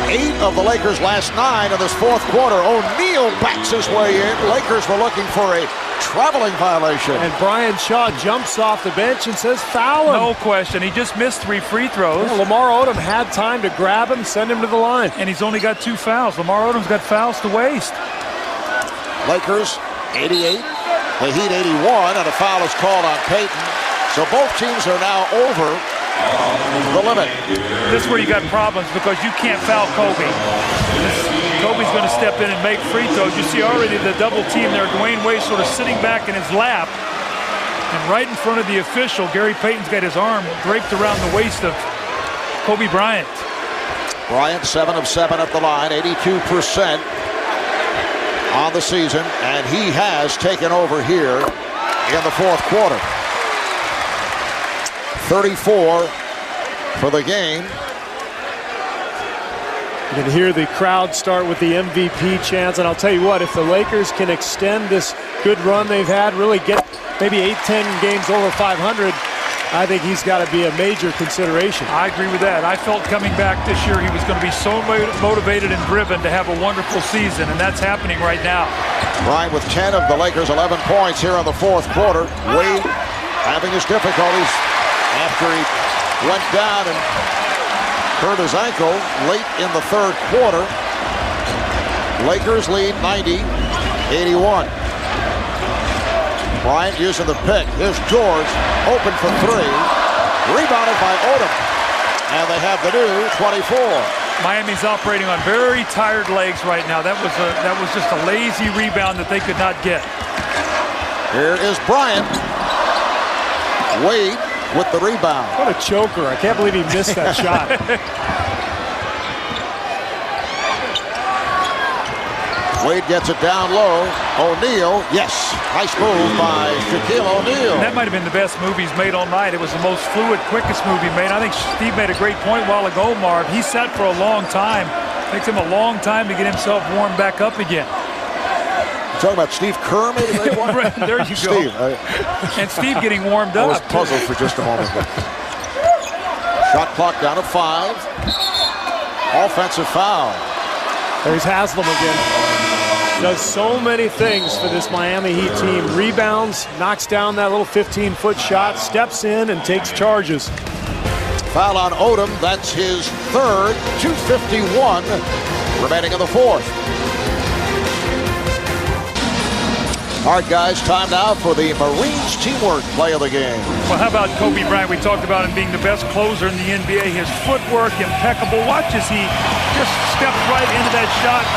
8 of the Lakers' last 9 in this 4th quarter. O'Neal backs his way in. Lakers were looking for a traveling violation. And Brian Shaw jumps off the bench and says foul him. No question. He just missed 3 free throws. Yeah, Lamar Odom had time to grab him, send him to the line. And he's only got 2 fouls. Lamar Odom's got fouls to waste. Lakers 88, the Heat 81, and a foul is called on Payton. So both teams are now over the limit. This is where you got problems, because you can't foul Kobe. Kobe's going to step in and make free throws. You see already the double team there. Dwyane Wade sort of sitting back in his lap. And right in front of the official, Gary Payton's got his arm draped around the waist of Kobe Bryant. Bryant 7 of 7 at the line, 82% on the season, and he has taken over here in the 4th quarter. 34 for the game. You can hear the crowd start with the MVP chants, and I'll tell you what, if the Lakers can extend this good run they've had, really get maybe 8-10 games over 500, I think he's got to be a major consideration. I agree with that. I felt coming back this year he was going to be so motivated and driven to have a wonderful season, and that's happening right now. Bryant with 10 of the Lakers' 11 points here in the fourth quarter. Wade having his difficulties after he went down and hurt his ankle late in the third quarter. Lakers lead 90-81. Bryant using the pick. Here's George, open for three. Rebounded by Odom. And they have the new 24. Miami's operating on very tired legs right now. That was just a lazy rebound that they could not get. Here is Bryant. Wade with the rebound. What a choker. I can't believe he missed that shot. Wade gets it down low. O'Neal, yes. Nice move by Shaquille O'Neal. That might have been the best move he's made all night. It was the most fluid, quickest move he made. I think Steve made a great point a while ago, Marv. He sat for a long time. It takes him a long time to get himself warmed back up again. You're talking about Steve Kerr made a great one? Right, there you go. Steve. And Steve getting warmed up. I was puzzled for just a moment. Shot clock down to 5. Offensive foul. There's Haslam again. Does so many things for this Miami Heat team. Rebounds, knocks down that little 15-foot shot, steps in and takes charges. Foul on Odom. That's his third. 2:51 remaining in the fourth. All right, guys, time now for the Marines teamwork play of the game. Well, how about Kobe Bryant? We talked about him being the best closer in the NBA. His footwork impeccable. Watch as he just stepped right into that shot,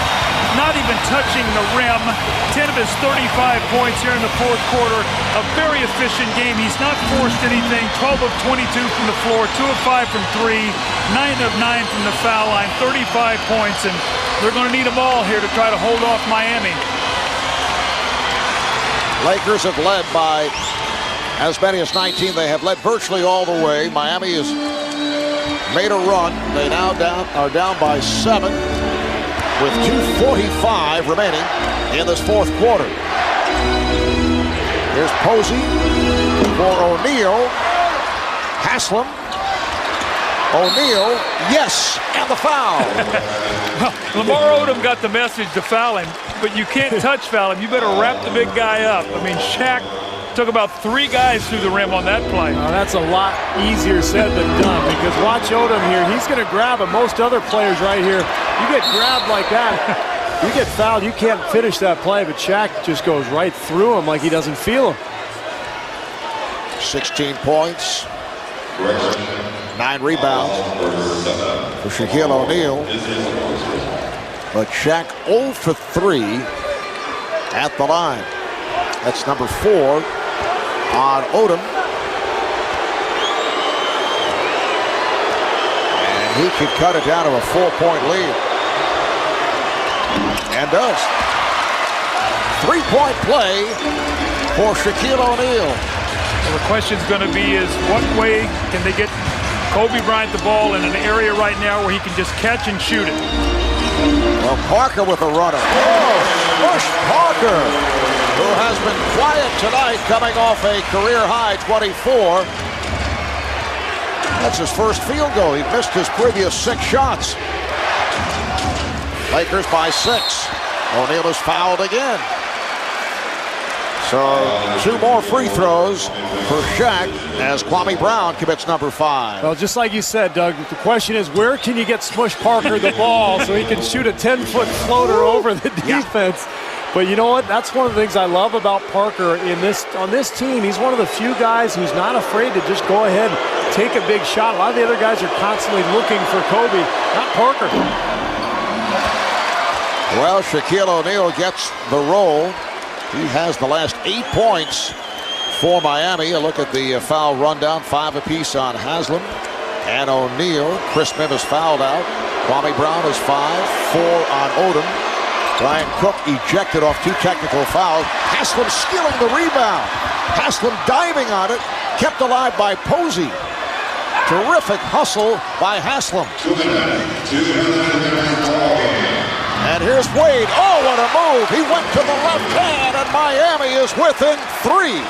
not even touching the rim. 10 of his 35 points here in the fourth quarter. A very efficient game. He's not forced anything. 12 of 22 from the floor, 2 of 5 from 3, 9 of 9 from the foul line, 35 points, and they're going to need them all here to try to hold off Miami. Lakers have led by as many as 19. They have led virtually all the way. Miami has made a run. They now are down by 7 with 2:45 remaining in this fourth quarter. Here's Posey for O'Neal. Haslam. O'Neal, yes, and the foul. Lamar Odom got the message to foul him, but you can't touch foul him. You better wrap the big guy up. I mean, Shaq took about 3 guys through the rim on that play. That's a lot easier said than done, because watch Odom here. He's going to grab him. Most other players right here, you get grabbed like that, you get fouled, you can't finish that play, but Shaq just goes right through him like he doesn't feel him. 16 points. 9 rebounds for Shaquille O'Neal. But Shaq 0 for 3 at the line. That's number 4 on Odom. And he could cut it down to a 4-point lead. And does. 3-point play for Shaquille O'Neal. Well, the question's going to be is what way can they get Kobe Bryant the ball in an area right now where he can just catch and shoot it. Well, Parker with a runner. Oh, Bush Parker, who has been quiet tonight, coming off a career-high 24. That's his first field goal. He missed his previous 6 shots. Lakers by 6. O'Neal is fouled again. So 2 more free throws for Shaq as Kwame Brown commits number 5. Well, just like you said, Doug, the question is where can you get Smush Parker the ball so he can shoot a 10-foot floater over the defense? But you know what? That's one of the things I love about Parker on this team. He's one of the few guys who's not afraid to just go ahead and take a big shot. A lot of the other guys are constantly looking for Kobe, not Parker. Well, Shaquille O'Neal gets the roll. He has the last 8 points for Miami. A look at the foul rundown. 5 apiece on Haslam and O'Neal. Chris Mims fouled out. Kwame Brown is 5. 4 on Odom. Brian Cook ejected off 2 technical fouls. Haslam stealing the rebound. Haslam diving on it. Kept alive by Posey. Terrific hustle by Haslam. And here's Wade. Oh, what a move. He went to the left hand, and Miami is within 3.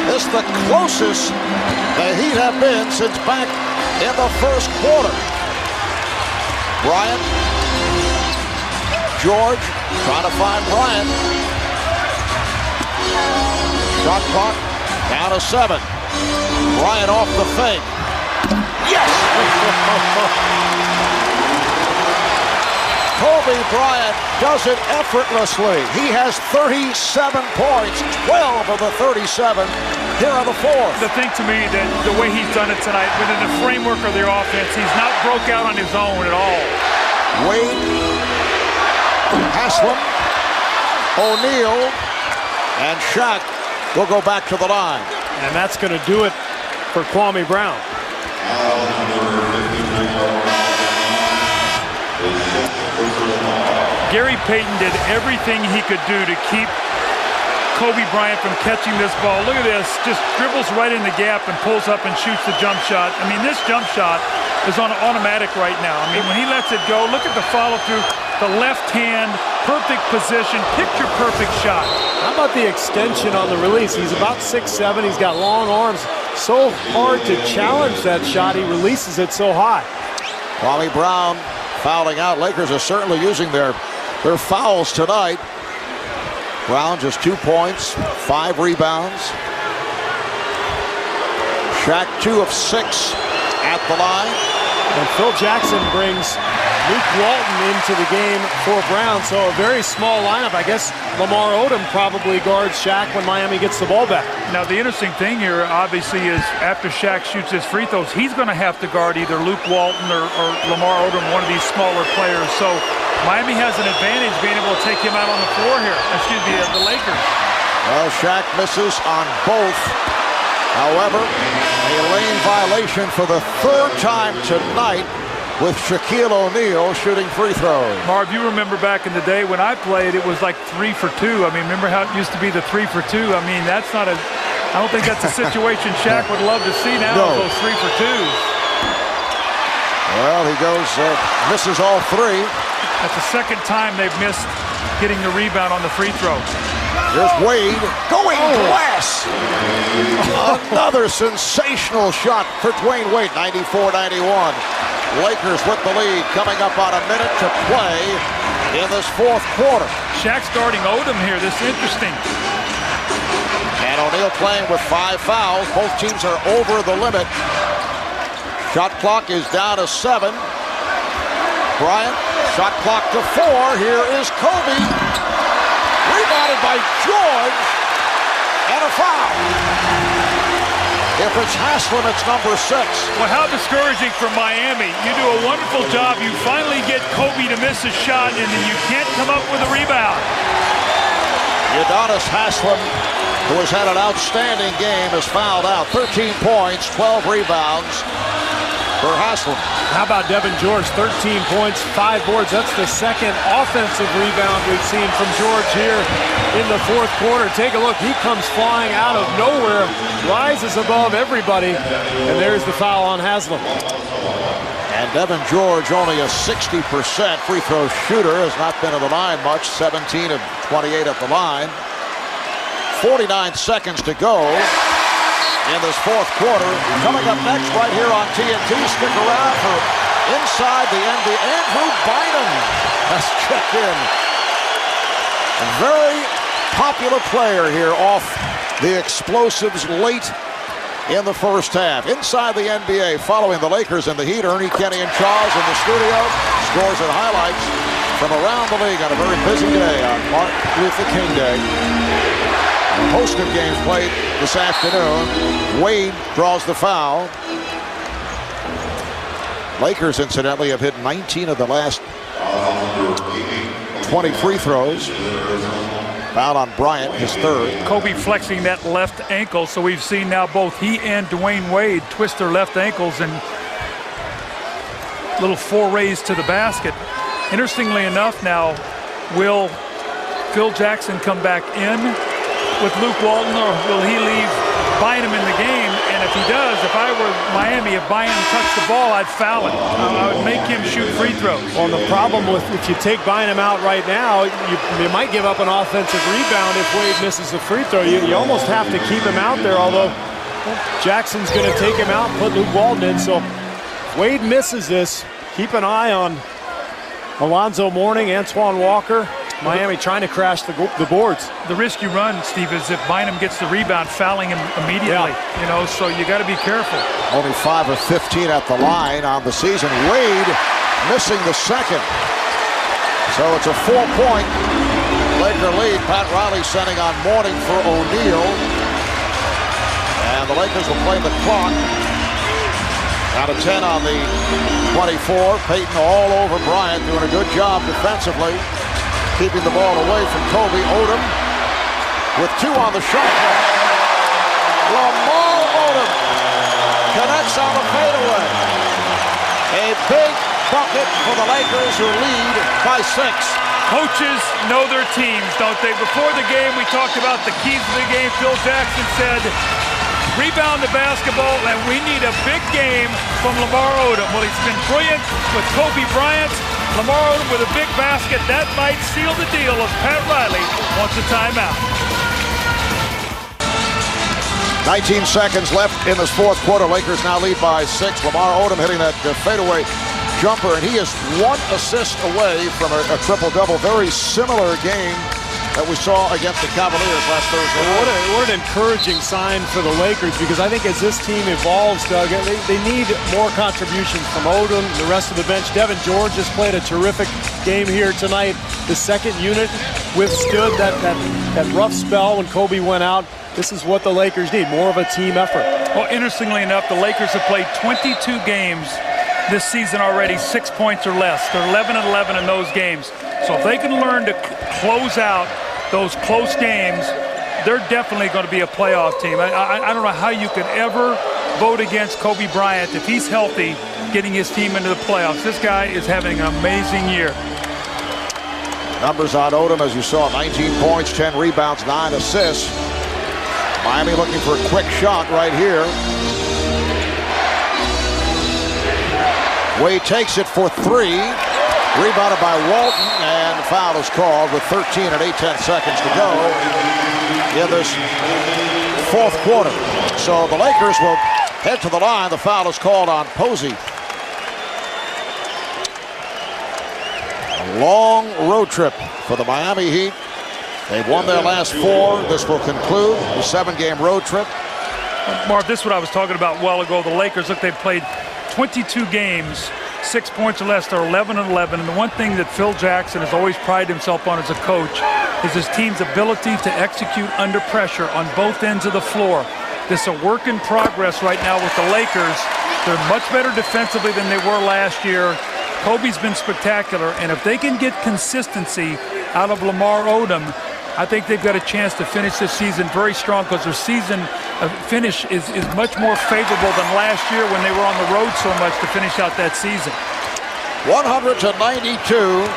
This is the closest the Heat have been since back in the first quarter. Bryant. George trying to find Bryant. Shot clock down to 7. Bryant off the fake. Yes! Kobe Bryant does it effortlessly. He has 37 points, 12 of the 37 here in the fourth. The thing to me, that the way he's done it tonight, within the framework of their offense, he's not broke out on his own at all. Wade, Haslam, O'Neal, and Shaq will go back to the line. And that's going to do it for Kwame Brown. Gary Payton did everything he could do to keep Kobe Bryant from catching this ball. Look at this, just dribbles right in the gap and pulls up and shoots the jump shot. I mean, this jump shot is on automatic right now. I mean, when he lets it go, look at the follow through, the left hand, perfect position, picture perfect shot. How about the extension on the release? He's about 6'7", he's got long arms. So hard to challenge that shot, he releases it so high. Kwame Brown fouling out. Lakers are certainly using their fouls tonight. Brown just 2 points, 5 rebounds. Shaq 2 of 6 at the line. And Phil Jackson brings Luke Walton into the game for Brown, so a very small lineup. I guess Lamar Odom probably guards Shaq when Miami gets the ball back. Now, the interesting thing here, obviously, is after Shaq shoots his free throws, he's going to have to guard either Luke Walton or Lamar Odom, one of these smaller players. So Miami has an advantage being able to take him out on the floor here. Excuse me, the Lakers. Well, Shaq misses on both. However, a lane violation for the 3rd time tonight with Shaquille O'Neal shooting free throws. Marv, you remember back in the day when I played, it was like 3 for 2. I mean, remember how it used to be the 3 for 2? I mean, that's not a, I don't think that's a situation Shaq would love to see now, no. Those 3 for 2s. Well, he goes, misses all 3. That's the 2nd time they've missed getting the rebound on the free throw. Here's Wade going glass. Another sensational shot for Dwyane Wade, 94-91. Lakers with the lead, coming up on a minute to play in this 4th quarter. Shaq's guarding Odom here. This is interesting. And O'Neal playing with 5 fouls. Both teams are over the limit. Shot clock is down to 7. Bryant, shot clock to 4. Here is Kobe. Rebounded by George. And a foul. If it's Haslam, it's number 6. Well, how discouraging for Miami. You do a wonderful job. You finally get Kobe to miss a shot, and then you can't come up with a rebound. Udonis Haslam, who has had an outstanding game, is fouled out. 13 points, 12 rebounds for Haslam. How about Devin George? 13 points, 5 boards. That's the 2nd offensive rebound we've seen from George here in the 4th quarter. Take a look. He comes flying out of nowhere, rises above everybody, and there's the foul on Haslam. And Devin George, only a 60% free throw shooter, has not been at the line much. 17 of 28 at the line. 49 seconds to go in this 4th quarter. Coming up next right here on TNT. Stick around for Inside the NBA. Andrew Bynum has checked in. A very popular player here off the explosives late in the first half. Inside the NBA, following the Lakers and the Heat, Ernie, Kenny, and Charles in the studio. Scores and highlights from around the league on a very busy day on Martin Luther King Day. A host of games played this afternoon. Wade draws the foul. Lakers, incidentally, have hit 19 of the last 20 free throws. Foul on Bryant, his 3rd. Kobe flexing that left ankle, so we've seen now both he and Dwyane Wade twist their left ankles and little forays to the basket. Interestingly enough now, will Phil Jackson come back in with Luke Walton, or will he leave Bynum in the game? And if he does, if I were Miami, if Bryant touched the ball, I'd foul him. I would make him shoot free throws. Well, the problem with if you take Bynum out right now, you might give up an offensive rebound if Wade misses a free throw. You almost have to keep him out there, although Jackson's going to take him out and put Luke Walton in. So if Wade misses this, keep an eye on Alonzo Mourning, Antoine Walker. Miami trying to crash the boards. The risk you run, Steve, is if Bynum gets the rebound, fouling him immediately. Yeah. You know, so you got to be careful. Only 5 of 15 at the line on the season. Wade missing the second. So it's a 4-point Laker lead. Pat Riley sending on Mourning for O'Neal. And the Lakers will play the clock. Out of 10 on the 24. Payton all over Bryant, doing a good job defensively, keeping the ball away from Kobe. Odom with 2 on the shot clock. Lamar Odom connects on the fadeaway. A big bucket for the Lakers, who lead by 6. Coaches know their teams, don't they? Before the game, we talked about the keys to the game. Phil Jackson said, rebound the basketball, and we need a big game from Lamar Odom. Well, he's been brilliant with Kobe Bryant. Lamar Odom with a big basket. That might seal the deal as Pat Riley wants a timeout. 19 seconds left in this fourth quarter. Lakers now lead by 6. Lamar Odom hitting that fadeaway jumper, and he is 1 assist away from a triple-double. Very similar game that we saw against the Cavaliers last Thursday. What an encouraging sign for the Lakers, because I think as this team evolves, Doug, they need more contributions from Odom and the rest of the bench. Devin George has played a terrific game here tonight. The second unit withstood that rough spell when Kobe went out. This is what the Lakers need, more of a team effort. Well, interestingly enough, the Lakers have played 22 games this season already, 6 points or less. They're 11-11 in those games. So if they can learn to close out those close games, they're definitely going to be a playoff team. I don't know how you could ever vote against Kobe Bryant if he's healthy, getting his team into the playoffs. This guy is having an amazing year. Numbers on Odom, as you saw, 19 points, 10 rebounds, 9 assists. Miami looking for a quick shot right here. Wade takes it for 3. Rebounded by Walton, and the foul is called with 13 and 8/10 seconds to go in this fourth quarter. So the Lakers will head to the line. The foul is called on Posey. A long road trip for the Miami Heat. They've won their last 4. This will conclude the 7-game road trip. Marv, this is what I was talking about a while ago. The Lakers, look, they've played 22 games, 6 points or less. They're 11-11. And the one thing that Phil Jackson has always prided himself on as a coach is his team's ability to execute under pressure on both ends of the floor. This is a work in progress right now with the Lakers. They're much better defensively than they were last year. Kobe's been spectacular, and if they can get consistency out of Lamar Odom, I think they've got a chance to finish this season very strong, because their season finish is much more favorable than last year when they were on the road so much to finish out that season. 100-92.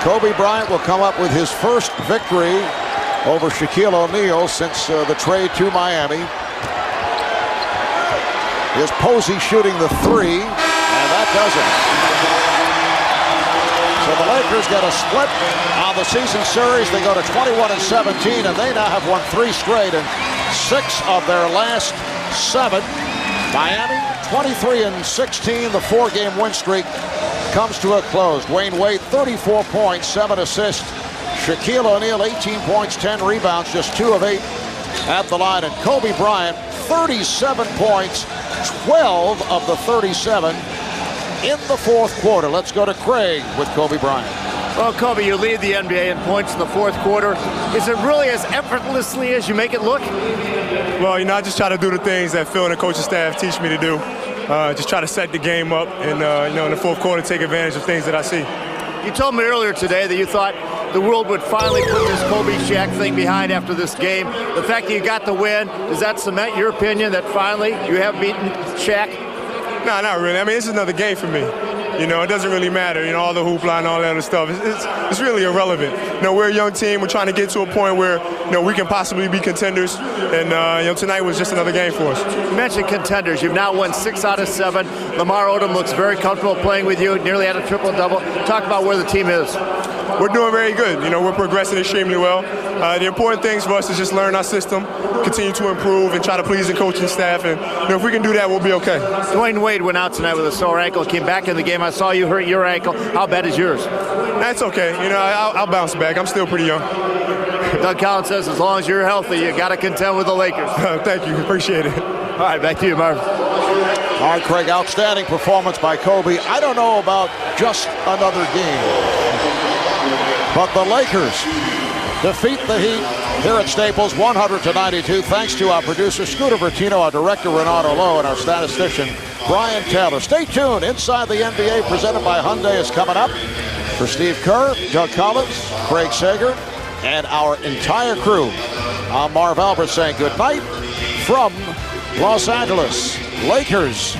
Kobe Bryant will come up with his first victory over Shaquille O'Neal since the trade to Miami. Here's Posey shooting the 3, and that does it. So the Lakers get a split on the season series. They go to 21-17, and they now have won 3 straight and 6 of their last 7. Miami 23-16. The 4-game win streak comes to a close. Dwyane Wade 34 points, 7 assists. Shaquille O'Neal 18 points, 10 rebounds, just 2 of 8 at the line. And Kobe Bryant 37 points, 12 of the 37 in the fourth quarter. Let's go to Craig with Kobe Bryant. Well, Kobe, you lead the NBA in points in the fourth quarter. Is it really as effortlessly as you make it look? Well, I just try to do the things that Phil and the coaching staff teach me to do. Just try to set the game up and, in the fourth quarter, take advantage of things that I see. You told me earlier today that you thought the world would finally put this Kobe Shaq thing behind after this game. The fact that you got the win, does that cement your opinion that finally you have beaten Shaq? No, not really. I mean, this is another game for me. You know, it doesn't really matter. You know, all the hoopla and all that other stuff. It's really irrelevant. You know, we're a young team. We're trying to get to a point where, you know, we can possibly be contenders. And, you know, tonight was just another game for us. You mentioned contenders. You've now won 6 out of 7. Lamar Odom looks very comfortable playing with you. Nearly had a triple-double. Talk about where the team is. We're doing very good. You know, we're progressing extremely well. The important things for us is just learn our system, continue to improve, and try to please the coaching staff. And you know, if we can do that, we'll be okay. Dwyane Wade went out tonight with a sore ankle, came back in the game. I saw you hurt your ankle. How bad is yours? That's okay. You know, I'll bounce back. I'm still pretty young. Doug Collins says as long as you're healthy, you got to contend with the Lakers. Thank you. Appreciate it. All right, back to you, Marv. All right, Craig, outstanding performance by Kobe. I don't know about just another game, but the Lakers defeat the Heat here at Staples 100-92, thanks to our producer Scooter Bertino, our director Renato Lowe, and our statistician Brian Taylor. Stay tuned. Inside the NBA, presented by Hyundai, is coming up. For Steve Kerr, Doug Collins, Craig Sager, and our entire crew, I'm Marv Albert saying good night from Los Angeles. Lakers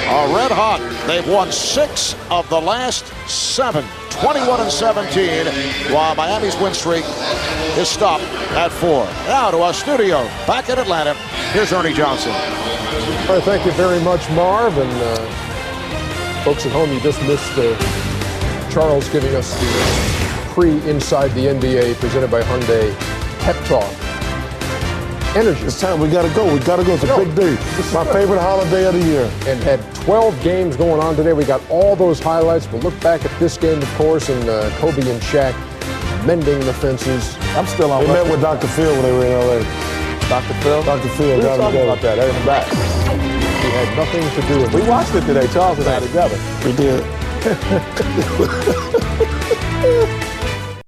are red hot. They've won 6 of the last 7. 21-17, while Miami's win streak is stopped at 4. Now to our studio, back in Atlanta, here's Ernie Johnson. All right, thank you very much, Marv. And folks at home, you just missed Charles giving us the pre-Inside the NBA presented by Hyundai pep talk. Energy. It's time. We got to go. We got to go. It's a big day. This is my favorite holiday of the year. And had 12 games going on today. We got all those highlights. We'll look back at this game, of course, and Kobe and Shaq mending the fences. I'm still on. They met with Dr. Phil when they were in L.A. Dr. Phil? Dr. Phil. We were talking about that in the back. He had nothing to do with it. We watched it today. Charles and I together. We did.